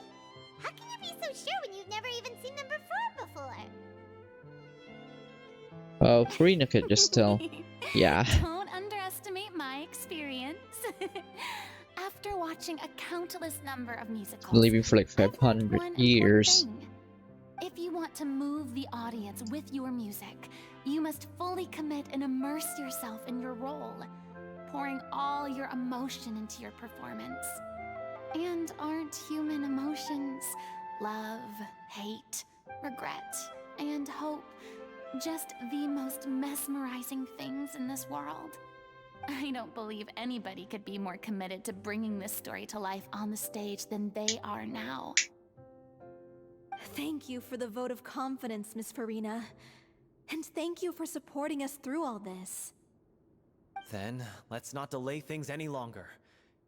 How can you be so sure when you've never even seen them perform before? Oh, Furina could just tell. Yeah. Don't underestimate my experience. After watching a countless number of musicals, Been living for like I've learned 500 one important years. thing. If you want to move the audience with your music, you must fully commit and immerse yourself in your role, pouring all your emotion into your performance. And aren't human emotions love, hate, regret, and hope just the most mesmerizing things in this world? I don't believe anybody could be more committed to bringing this story to life on the stage than they are now. Thank you for the vote of confidence, Miss Furina. And thank you for supporting us through all this. Then, let's not delay things any longer.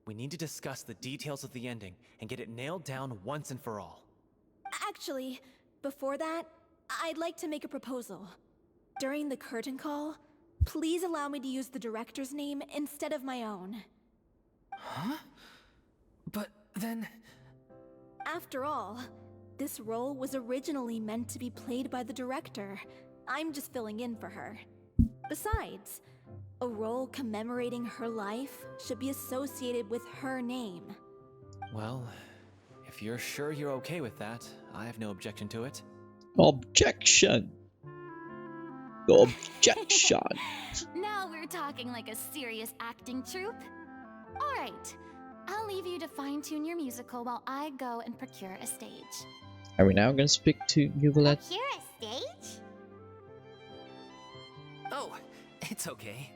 We need to discuss the details of the ending and get it nailed down once and for all. Actually, before that, I'd like to make a proposal. During the curtain call, please allow me to use the director's name instead of my own. Huh? But then... After all, this role was originally meant to be played by the director. I'm just filling in for her. Besides, a role commemorating her life should be associated with her name. Well, if you're sure you're okay with that, I have no objection to it. Objection. Objection. Now we're talking like a serious acting troupe. All right, I'll leave you to fine-tune your musical while I go and procure a stage. Are we now gonna speak to Yuvalet? Here a stage? Oh, it's okay.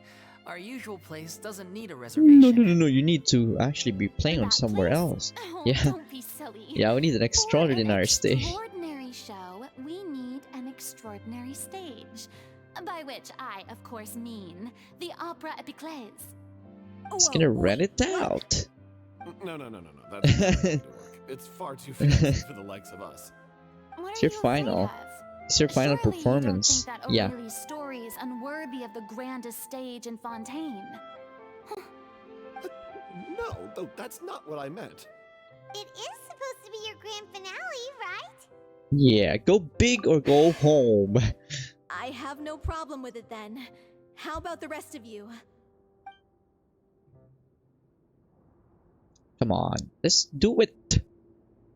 Our usual place doesn't need a reservation. No. You need to actually be playing on That somewhere place? else. Oh, Yeah. don't be silly. Yeah, we need an For extraordinary an stage. extraordinary show, we need an extraordinary stage. By which I, of course, mean the Opera Epiclese. It's gonna rent it out. No. That's not going to work. It's far too fancy for the likes of us. What It's are your you final. afraid of? It's your final Surely performance. You don't think that Yeah. Aurelie's story is unworthy of the grandest stage in Fontaine. No, that's not what I meant. It is supposed to be your grand finale, right? Yeah, go big or go home. I have no problem with it then. How about the rest of you? Come on, let's do it.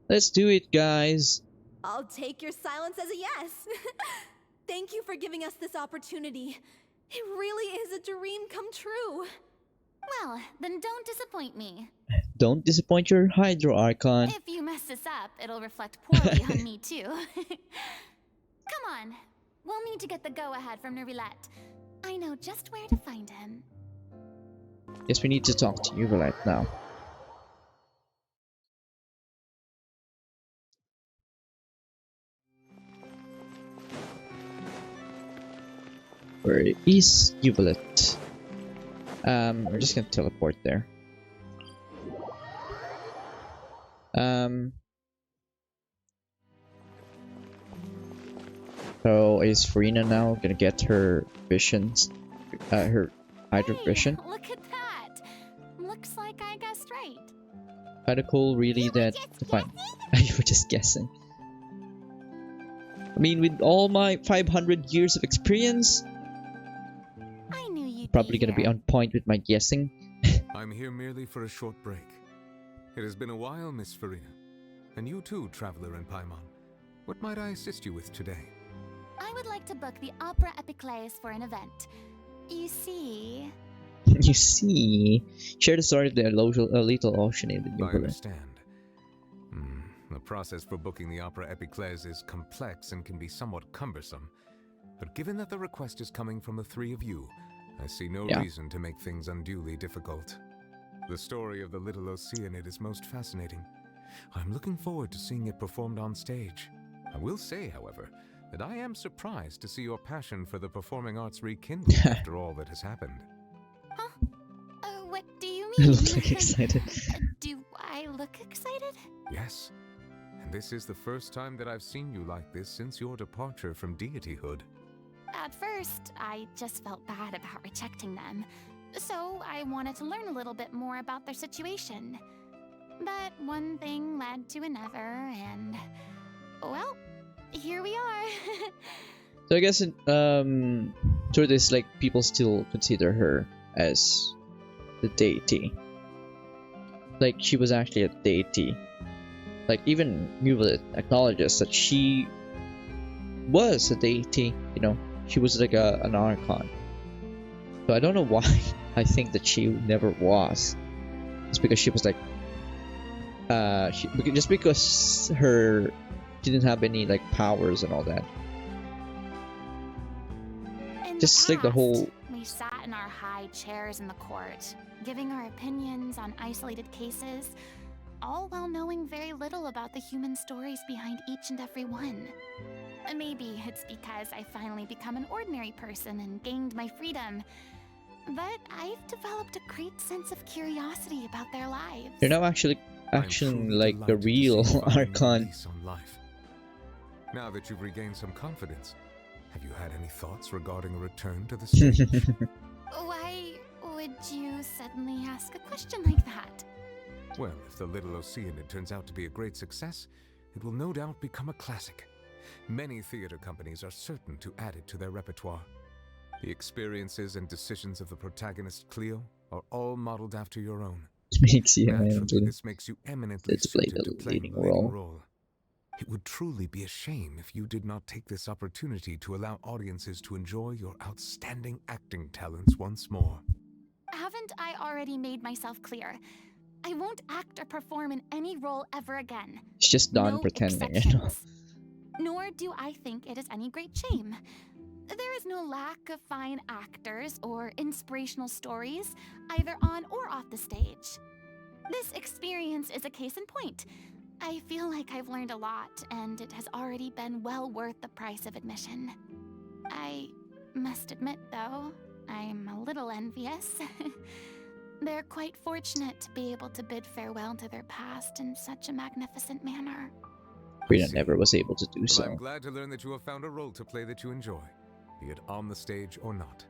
Let's do it, guys. I'll take your silence as a yes. Thank you for giving us this opportunity. It really is a dream come true. Well, then don't disappoint me. Don't disappoint your Hydro Archon. If you mess this up, it'll reflect poorly on me too. Come on, we'll need to get the go-ahead from Nervilette. I know just where to find him. Guess we need to talk to Yuvalet now. Where is Yuvalet? We're just gonna teleport there. So is Furina now gonna get her visions, her Hydro vision? Hey, look at that! Looks like I guessed right. Kinda cool, really, You were that just to find. guessing? You were just guessing. I mean, with all my 500 years of experience, I knew you'd probably gonna be here. on point with my guessing. I'm here merely for a short break. It has been a while, Miss Furina. And you too, Traveler in Paimon. What might I assist you with today? I would like to book the Opera Epiclese for an event. You see... You see, share the story of the little ocean in the I Yuvalet. understand. The process for booking the Opera Epiclese is complex and can be somewhat cumbersome. But given that the request is coming from the three of you, I see no Yeah. reason to make things unduly difficult. The story of the Little Oceanid is most fascinating. I'm looking forward to seeing it performed on stage. I will say, however, that I am surprised to see your passion for the performing arts rekindled after all that has happened. Huh? What do you You mean? look like excited. Do I I look excited? Yes. And this is the first time that I've seen you like this since your departure from deityhood. At first, I just felt bad about rejecting them. So I wanted to learn a little bit more about their situation. But one thing led to another, and well, here we are. So I guess through this, like, people still consider her as the deity. Like, she was actually a deity. Like, even Muvalit acknowledges that she was a deity. You know, she was like an archon. So I don't know why I think that she never was. It's because she was like, just because she didn't have any like powers and all that. In Just the like the whole. past, we sat in our high chairs in the court, giving our opinions on isolated cases, all while knowing very little about the human stories behind each and every one. Maybe it's because I finally become an ordinary person and gained my freedom, but I've developed a great sense of curiosity about their lives. You're now actually I'm truly like a delighted to see real you finding a archon. lease on life. Now that you've regained some confidence, have you had any thoughts regarding a return to the stage? Why would you suddenly ask a question like that? Well, if the Little Oceanid turns out to be a great success, it will no doubt become a classic. Many theater companies are certain to add it to their repertoire. The experiences and decisions of the protagonist Cleo are all modeled after your own. Makes you Naturally, this makes you eminently Let's play suited the to playing leading the leading role. role. It would truly be a shame if you did not take this opportunity to allow audiences to enjoy your outstanding acting talents once more. Haven't I already made myself clear? I won't act or perform in any role ever again. It's just done No pretending, you know. exceptions. Nor do I think it is any great shame. There is no lack of fine actors or inspirational stories, either on or off the stage. This experience is a case in point. I feel like I've learned a lot, and it has already been well worth the price of admission. I must admit, though, I'm a little envious. They're quite fortunate to be able to bid farewell to their past in such a magnificent manner. Furina never was able to do Well, so. I'm glad to learn that you have found a role to play that you enjoy, be it on the stage or not.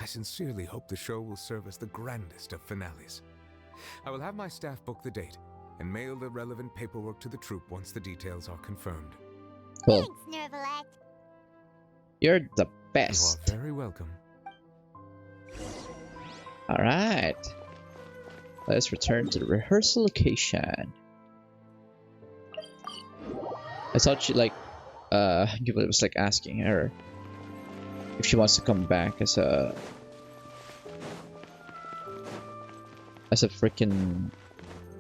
I sincerely hope the show will serve as the grandest of finales. I will have my staff book the date and mail the relevant paperwork to the troupe once the details are confirmed. Well, Thanks, Nervalet. you're the You best. are very welcome. Alright. Let's return to the rehearsal location. I thought she like Giblet was like asking her if she wants to come back as a freaking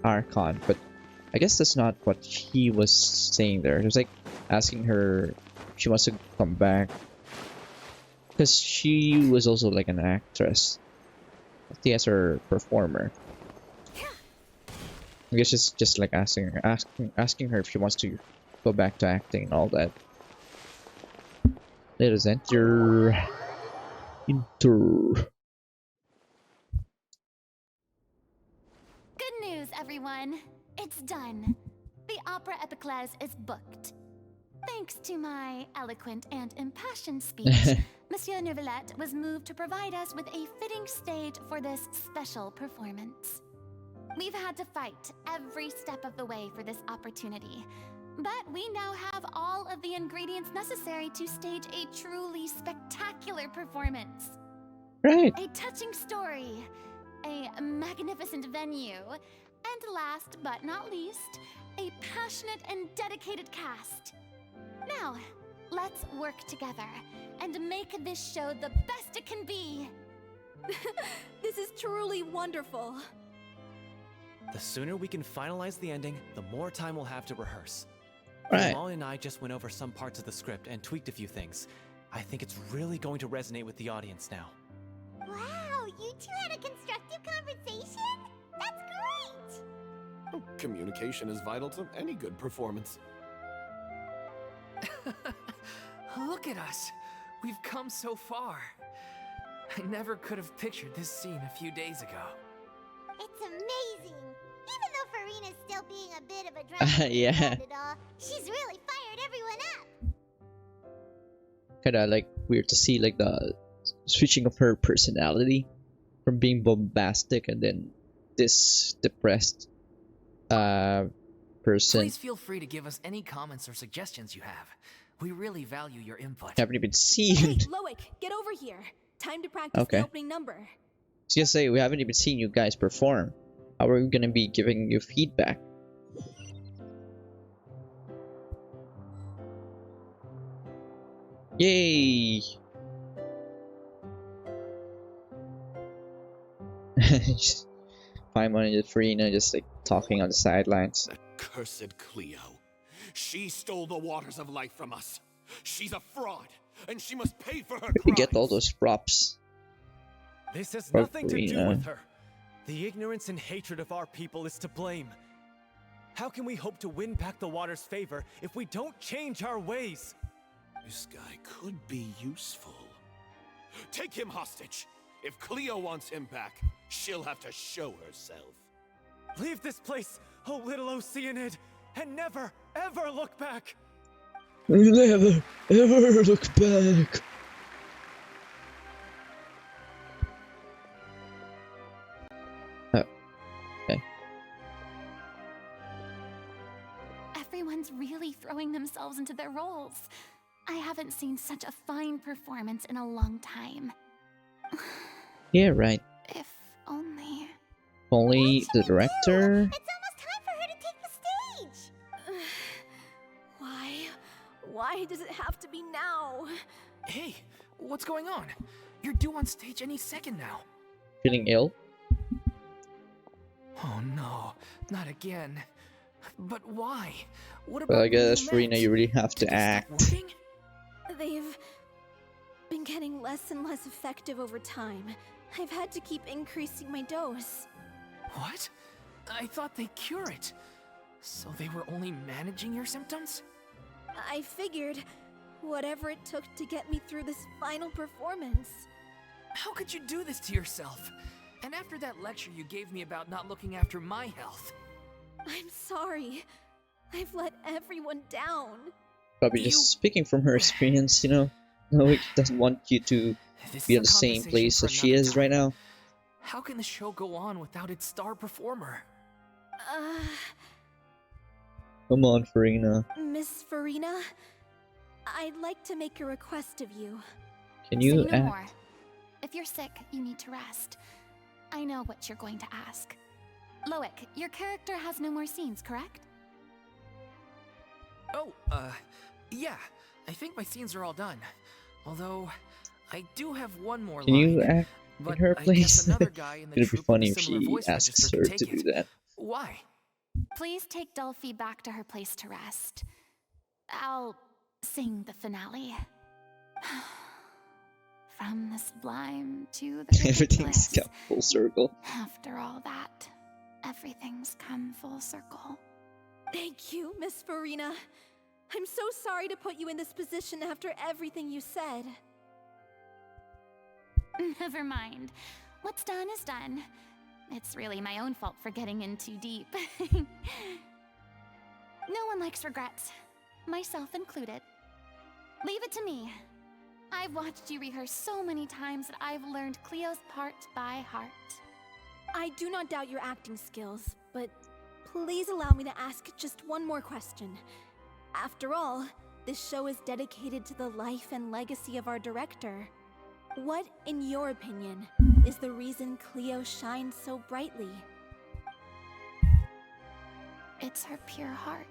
Archon, but I guess that's not what he was saying there. He was like asking her if she wants to come back because she was also like an actress. She as her performer. I guess it's just like asking her if she wants to go back to acting and all that. Let us enter. Good news, everyone. It's done. The Opera Epiclese is booked. Thanks to my eloquent and impassioned speech, Monsieur Nervalet was moved to provide us with a fitting stage for this special performance. We've had to fight every step of the way for this opportunity, but we now have all of the ingredients necessary to stage a truly spectacular performance. Right. A touching story, a magnificent venue, and last but not least, a passionate and dedicated cast. Now, let's work together and make this show the best it can be. This is truly wonderful. The sooner we can finalize the ending, the more time we'll have to rehearse. Right. Molly and I just went over some parts of the script and tweaked a few things. I think it's really going to resonate with the audience now. Wow, you two had a constructive conversation? That's great! Oh, communication is vital to any good performance. Look at us. We've come so far. I never could have pictured this scene a few days ago. It's amazing! Even though Furina's Cleo being a bit of a drama Yeah. about it all. She's really fired everyone up. Kinda like weird to see like the switching of her personality from being bombastic and then this depressed person. Please feel free to give us any comments or suggestions you have. We really value your input. Haven't even seen. Hey, Loic, get over here. Time to practice Okay. the opening number. I was gonna say we haven't even seen you guys perform. How are we gonna be giving you feedback? Yay! Just Paimon and Furina just like talking on the sidelines. That cursed Cleo. She stole the waters of life from us. She's a fraud, and she must pay for her You get all crimes. those props. This has Or nothing to do Furina. with her. The ignorance and hatred of our people is to blame. How can we hope to win back the water's favor if we don't change our ways? This guy could be useful. Take him hostage. If Cleo wants him back, she'll have to show herself. Leave this place, oh little Oceanid, and never, ever look back! Never ever look back. Okay. Everyone's really throwing themselves into their roles. I haven't seen such a fine performance in a long time. Yeah, right. If only. Only the director. It's almost time for her to take the stage. Why does it have to be now? Hey, what's going on? You're due on stage any second now. Feeling ill? Oh no, not again. But why? What about Well, I when guess you Furina, met? you really have to Did they stop act. working? They've been getting less and less effective over time. I've had to keep increasing my dose. What? I thought they cure it. So they were only managing your symptoms? I figured whatever it took to get me through this final performance. How could you do this to yourself? And after that lecture you gave me about not looking after my health. I'm sorry. I've let everyone down. Probably just speaking from her experience, you know. Loic doesn't want you to This be is on a the same conversation place for as she another is right time. now. How can the show go on without its star performer? Come on, Furina. Miss Furina, I'd like to make a request of you. Can Say you no act? more. If you're sick, you need to rest. I know what you're going to ask. Loic, your character has no more scenes, correct? Oh, yeah. I think my scenes are all done. Although, I do have one more Can line. you act but in her I place? guess another guy in the It'd be troupe with funny a if similar she voice asks register her could to take do it. that. Why? Please take Delphi back to her place to rest. I'll sing the finale. From the sublime to the Everything's ridiculous. come full circle. After all that, everything's come full circle. Thank you, Miss Furina. I'm so sorry to put you in this position after everything you said. Never mind. What's done is done. It's really my own fault for getting in too deep. No one likes regrets, myself included. Leave it to me. I've watched you rehearse so many times that I've learned Cleo's part by heart. I do not doubt your acting skills, but please allow me to ask just one more question. After all, this show is dedicated to the life and legacy of our director. What, in your opinion, is the reason Cleo shines so brightly? It's her pure heart.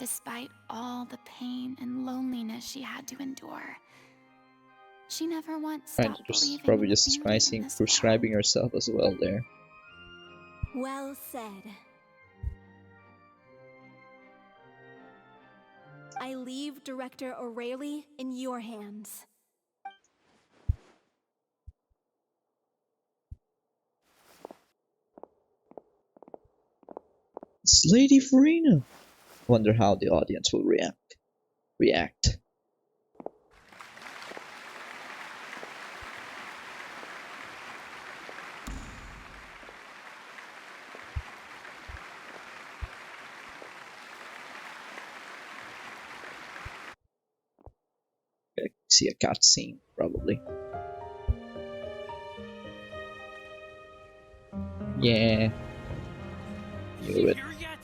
Despite all the pain and loneliness she had to endure, she never once And stopped just believing probably in the just beauty in describing, this prescribing world. herself as well there. Well said. I leave Director O'Reilly in your hands. It's Lady Furina. Wonder how the audience will react. See a cutscene, probably. Yeah. Knew it. Here yet?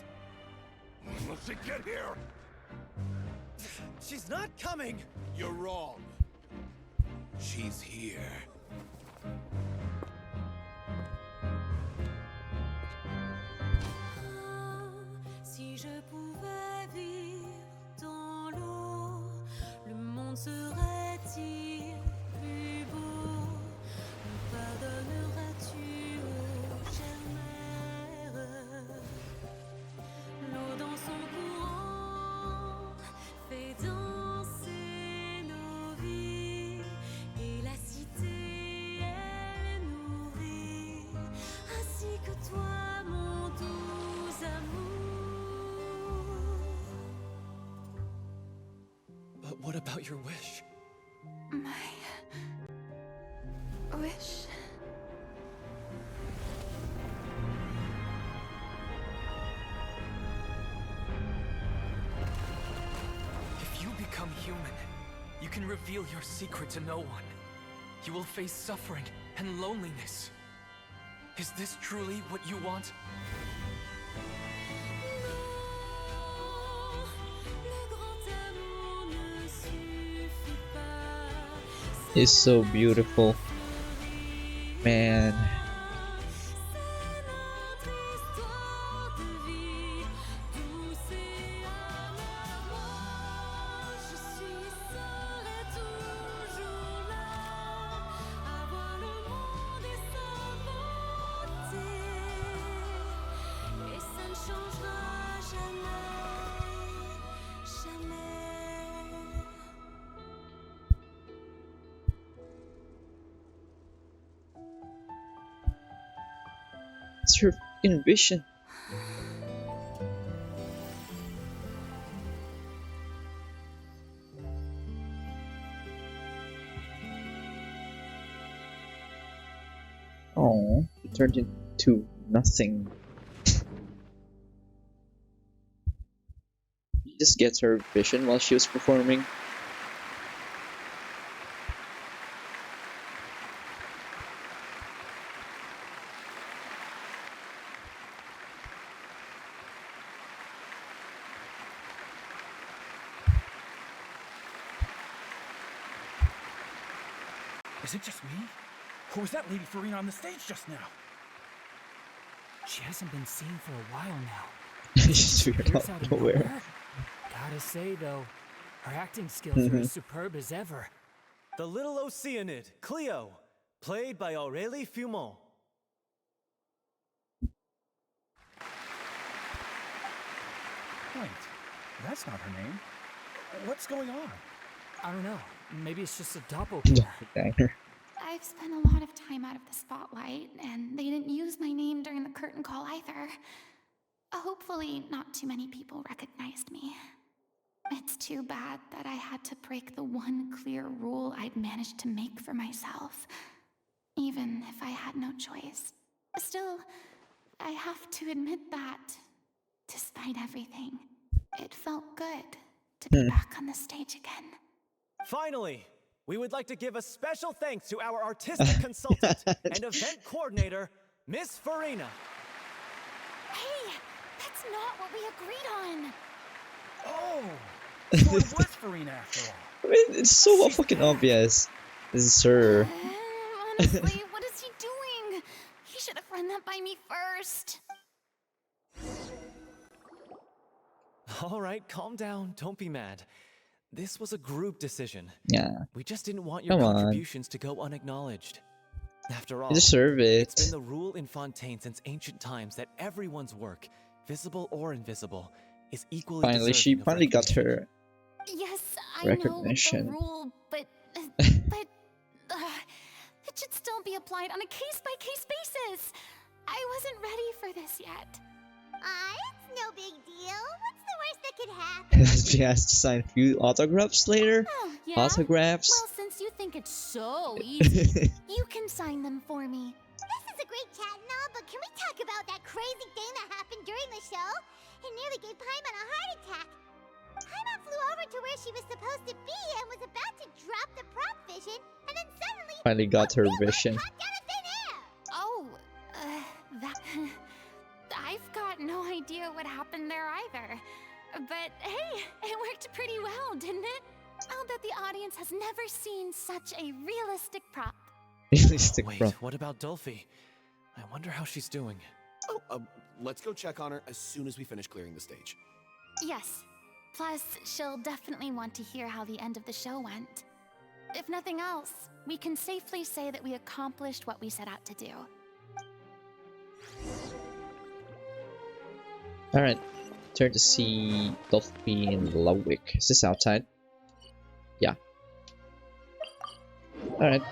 Let's get here! She's not coming! You're wrong. She's here. Si je pouvais vivre dans l'eau, le monde serait-il plus beau? Me pardonneras-tu, ô chère mère? L'eau dans son courant fait danser nos vies, et la cité elle nourrit, ainsi que toi, mon doux amour. But what about your wish? My wish. If you become human, you can reveal your secret to no one. You will face suffering and loneliness. Is this truly what you want? It's so beautiful. Man. It's her fucking vision. Oh, it turned into nothing. She just gets her vision while she was performing. Is it just me? Or was that Lady Furina on the stage just now? She hasn't been seen for a while now. Just figured out Appears nowhere. Gotta say though, her acting skills are as superb as ever. The little Oceanid, Cleo, played by Aurélie Fumont. Wait, that's not her name. What's going on? I don't know. Maybe it's just a doppelganger. Doppelganger. I've spent a lot of time out of the spotlight, and they didn't use my name during the curtain call either. Hopefully, not too many people recognized me. It's too bad that I had to break the one clear rule I'd managed to make for myself, even if I had no choice. Still, I have to admit that, despite everything, it felt good to be back on the stage again. Finally, we would like to give a special thanks to our artistic consultant and event coordinator, Miss Furina. Hey, that's not what we agreed on. Oh, so it was Furina after all. I mean, it's so fucking obvious. This is her. Honestly, what is he doing? He should have run that by me first. All right, calm down. Don't be mad. This was a group decision. Yeah. We just didn't want your Come on. contributions to go unacknowledged. After all, You deserve it's been it. the rule in Fontaine since ancient times that everyone's work, visible or invisible, is equally Finally, she deserving of finally got recognition. her Yes, I know recognition. the rule, but it should still be applied on a case-by-case basis. I wasn't ready for this yet. It's no big deal. What's the worst that could happen? She has to sign a few autographs later. Oh, yeah? Autographs. Well, since you think it's so easy, you can sign them for me. This is a great chat and all, but can we talk about that crazy thing that happened during the show? It nearly gave Paimon a heart attack. Paimon flew over to where she was supposed to be and was about to drop the prop vision, and then suddenly Finally got her vision. popped out of thin air. Oh, that. I've got no idea what happened there either. But hey, it worked pretty well, didn't it? I'll bet the audience has never seen such a realistic prop. Realistic Wait, prop. what about Dolphy? I wonder how she's doing. Oh, let's go check on her as soon as we finish clearing the stage. Yes. Plus, she'll definitely want to hear how the end of the show went. If nothing else, we can safely say that we accomplished what we set out to do. Alright. Turn to see Dolphy and Lowick. Is this outside? Yeah. Alright.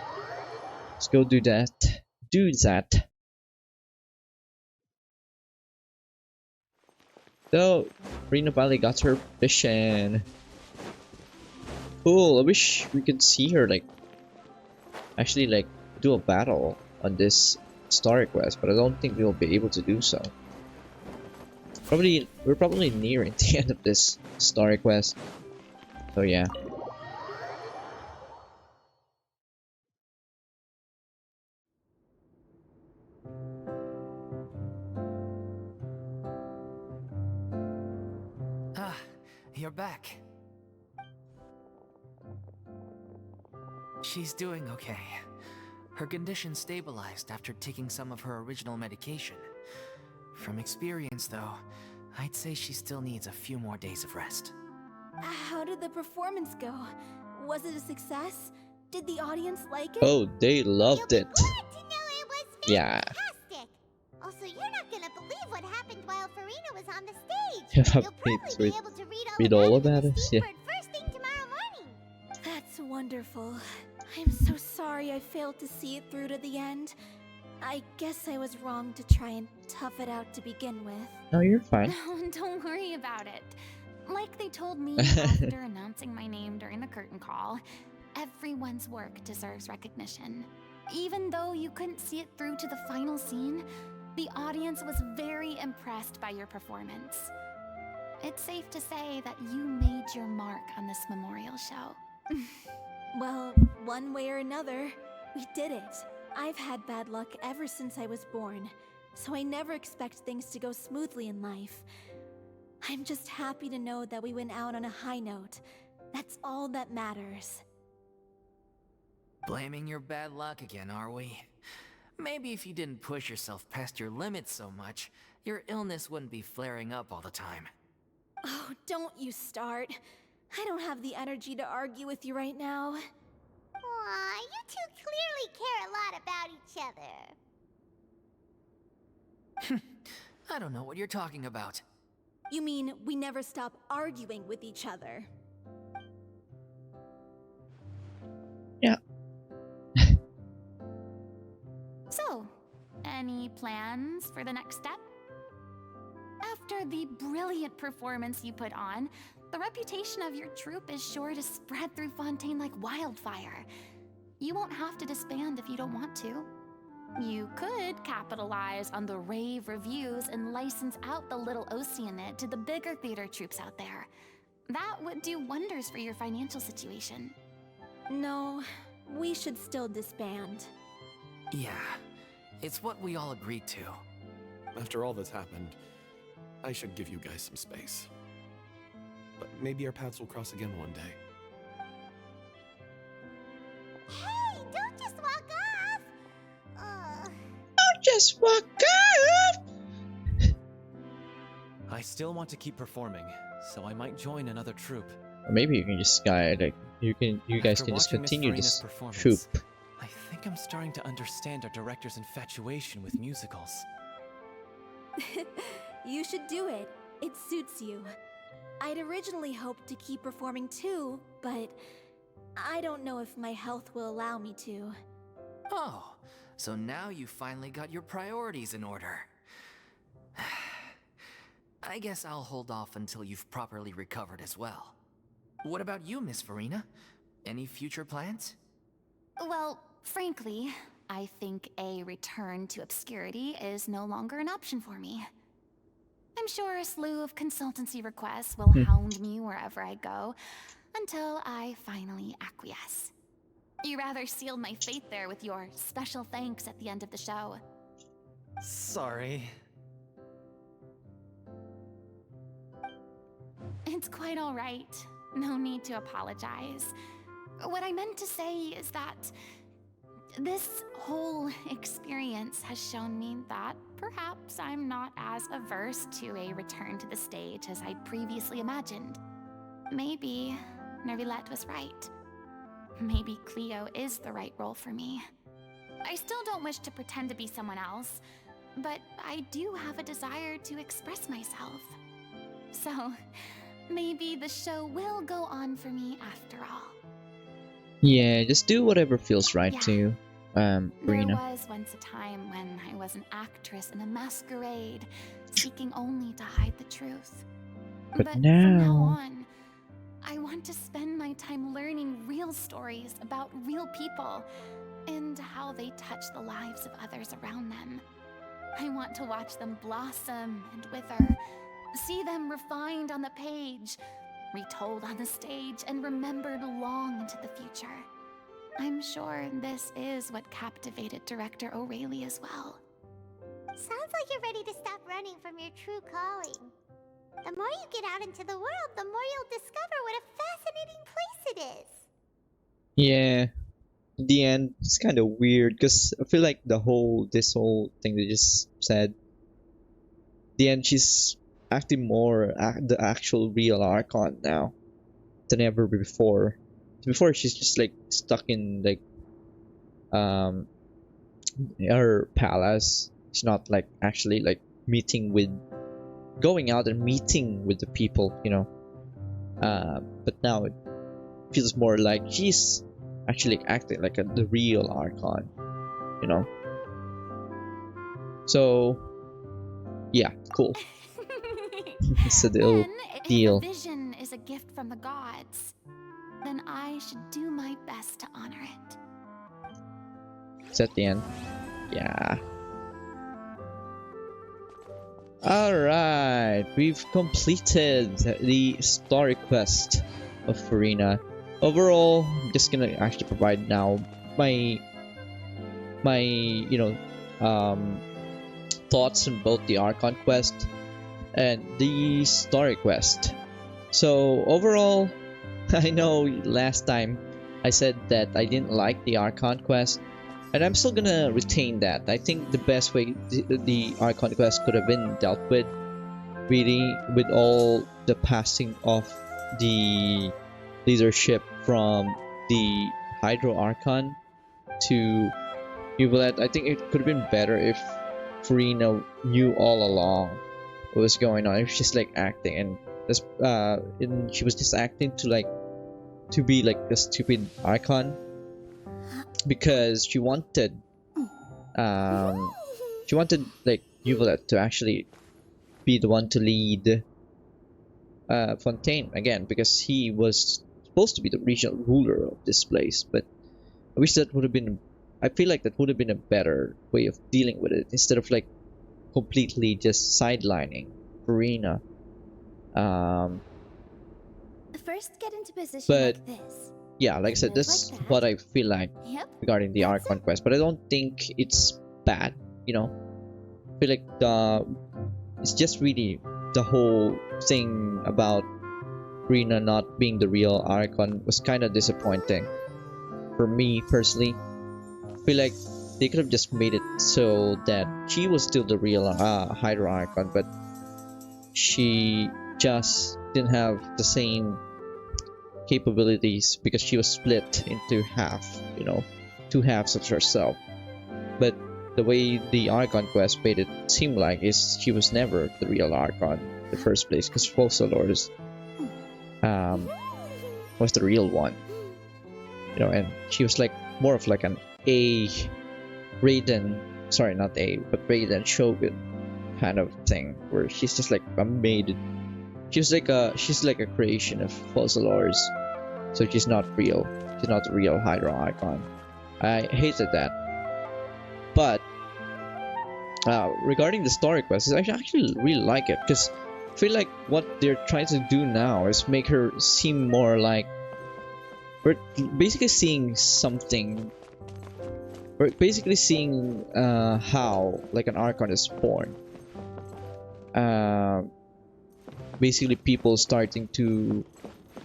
Let's go do that. Do that. So, Furina finally got her vision. Cool. I wish we could see her actually do a battle on this star request, but I don't think we'll be able to do so. We're probably nearing the end of this star request. So yeah. Ah, you're back. She's doing okay. Her condition stabilized after taking some of her original medication. From experience, though, I'd say she still needs a few more days of rest. How did the performance go? Was it a success? Did the audience like it? Oh, they loved it. Glad to know it was Yeah. fantastic. Also, you're not gonna believe what happened while Furina was on the stage. Yeah, You'll probably please be able to read all about in it. the Yeah. Steambird first thing tomorrow morning. That's wonderful. I'm so sorry I failed to see it through to the end. I guess I was wrong to try and tough it out to begin with. No, you're fine. No, don't worry about it. Like they told me after announcing my name during the curtain call, everyone's work deserves recognition. Even though you couldn't see it through to the final scene, the audience was very impressed by your performance. It's safe to say that you made your mark on this memorial show. Well, one way or another, we did it. I've had bad luck ever since I was born, so I never expect things to go smoothly in life. I'm just happy to know that we went out on a high note. That's all that matters. Blaming your bad luck again, are we? Maybe if you didn't push yourself past your limits so much, your illness wouldn't be flaring up all the time. Oh, don't you start. I don't have the energy to argue with you right now. Aw, you two clearly care a lot about each other. I don't know what you're talking about. You mean we never stop arguing with each other? Yeah. So, any plans for the next step? After the brilliant performance you put on, the reputation of your troupe is sure to spread through Fontaine like wildfire. You won't have to disband if you don't want to. You could capitalize on the rave reviews and license out the Little Oceanid to the bigger theater troupes out there. That would do wonders for your financial situation. No, we should still disband. Yeah, it's what we all agreed to. After all that's happened, I should give you guys some space. But maybe our paths will cross again one day. Hey, don't just walk off! Don't just walk off! I still want to keep performing, so I might join another troupe. Or maybe you can just you guys After can just watching Miss continue Furina's this performance, troupe. I think I'm starting to understand our director's infatuation with musicals. You should do it. It suits you. I'd originally hoped to keep performing too, but I don't know if my health will allow me to. Oh, so now you finally got your priorities in order. I guess I'll hold off until you've properly recovered as well. What about you, Miss Furina? Any future plans? Well, frankly, I think a return to obscurity is no longer an option for me. I'm sure a slew of consultancy requests will hound me wherever I go until I finally acquiesce. You rather sealed my fate there with your special thanks at the end of the show. Sorry. It's quite all right. No need to apologize. What I meant to say is that this whole experience has shown me that perhaps I'm not as averse to a return to the stage as I'd previously imagined. Maybe Nervilette was right. Maybe Cleo is the right role for me. I still don't wish to pretend to be someone else, but I do have a desire to express myself. So, maybe the show will go on for me after all. Yeah, just do whatever feels right to you, There Furina. was once a time when I was an actress in a masquerade, seeking only to hide the truth. But from now now, on, I want to spend my time learning real stories about real people and how they touch the lives of others around them. I want to watch them blossom and wither, see them refined on the page, retold on the stage, and remembered long into the future. I'm sure this is what captivated director O'Reilly as well. Sounds like you're ready to stop running from your true calling. The more you get out into the world, the more you'll discover what a fascinating place it is. yeah, in the end, it's kind of weird because I feel like this whole thing they just said, the end, she's acting more the actual real Archon now than ever before. Before she's just like stuck in like her palace. She's not like actually like going out and meeting with the people, you know. But now it feels more like she's actually acting like the real Archon, you know. So yeah, cool. It's a deal. If a vision is a gift from the gods, then I should do my best to honor it. Is that the end? Yeah. Alright, we've completed the story quest of Furina. Overall, I'm just gonna actually provide now my thoughts on both the Archon quest and the story quest. So overall, I know last time I said that I didn't like the Archon quest, and I'm still gonna retain that. I think the best way the Archon quest could have been dealt with, really, with all the passing of the leadership from the Hydro Archon to Uvalette. I think it could have been better if Furina knew all along what was going on. If she's like acting and she was just acting to be like a stupid Archon because she wanted like Uvalette to actually be the one to lead Fontaine again, because he was supposed to be the regional ruler of this place. But I wish that would have been, I feel like that would have been a better way of dealing with it, instead of like completely just sidelining Furina. First, get into position But like this. yeah, like I said, that's Like that. what I feel like Yep. regarding the Archon quest. But I don't think it's bad, you know. I feel like it's just really the whole thing about Rina not being the real Archon was kind of disappointing for me personally. I feel like they could have just made it so that she was still the real Hydro Archon, but she just didn't have the same capabilities because she was split into half, you know, two halves of herself. But the way the Archon quest made it seem like is she was never the real Archon in the first place, because Focalors was the real one, you know, and she was like more of like an Raiden Shogun kind of thing, where she's just like a maiden. She's like a creation of Focalors, so she's not real. She's not the real Hydro Archon. I hated that, but regarding the story quest, I actually really like it because I feel like what they're trying to do now is make her seem more like we're basically seeing something. We're basically seeing how like an Archon is born. Basically, people starting to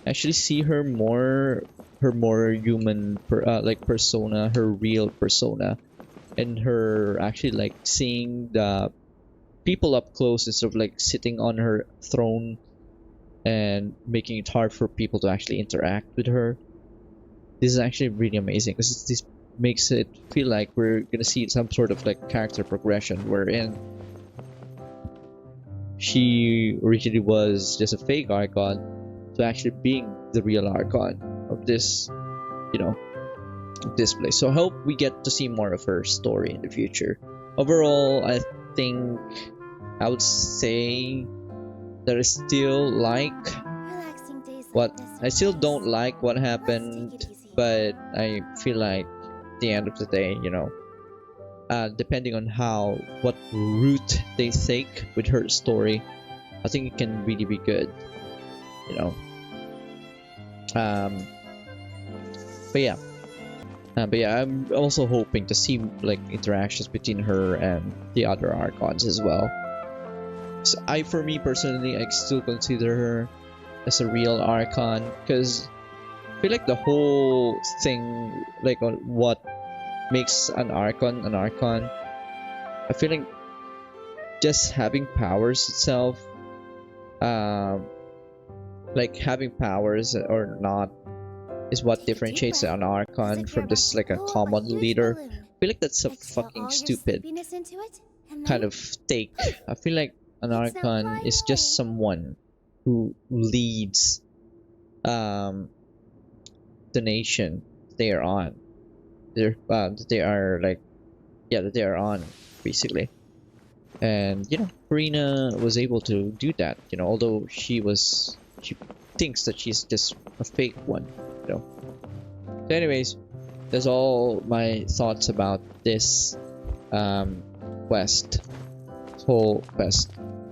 actually see her more human like persona, her real persona, and her actually like seeing the people up close instead of like sitting on her throne and making it hard for people to actually interact with her. This is actually really amazing because this makes it feel like we're gonna see some sort of like character progression wherein she originally was just a fake Archon to actually being the real Archon of this, you know, of this place. So I hope we get to see more of her story in the future. Overall, I think I would say that I still like what I still don't like what happened, but I feel like at the end of the day, you know, depending on what route they take with her story, I think it can really be good, you know. But yeah, I'm also hoping to see like interactions between her and the other Archons as well. So for me personally, I still consider her as a real Archon because I feel like the whole thing, like on what makes an Archon, I feel like just having powers itself, like having powers or not, is what differentiates an Archon from just like a common leader. I feel like that's a fucking stupid kind of take. I feel like an Archon is just someone who leads the nation they are on. They are like, yeah, that they are on basically. And you know, Furina was able to do that, you know, although she thinks that she's just a fake one, you know. So anyways, that's all my thoughts about this whole quest.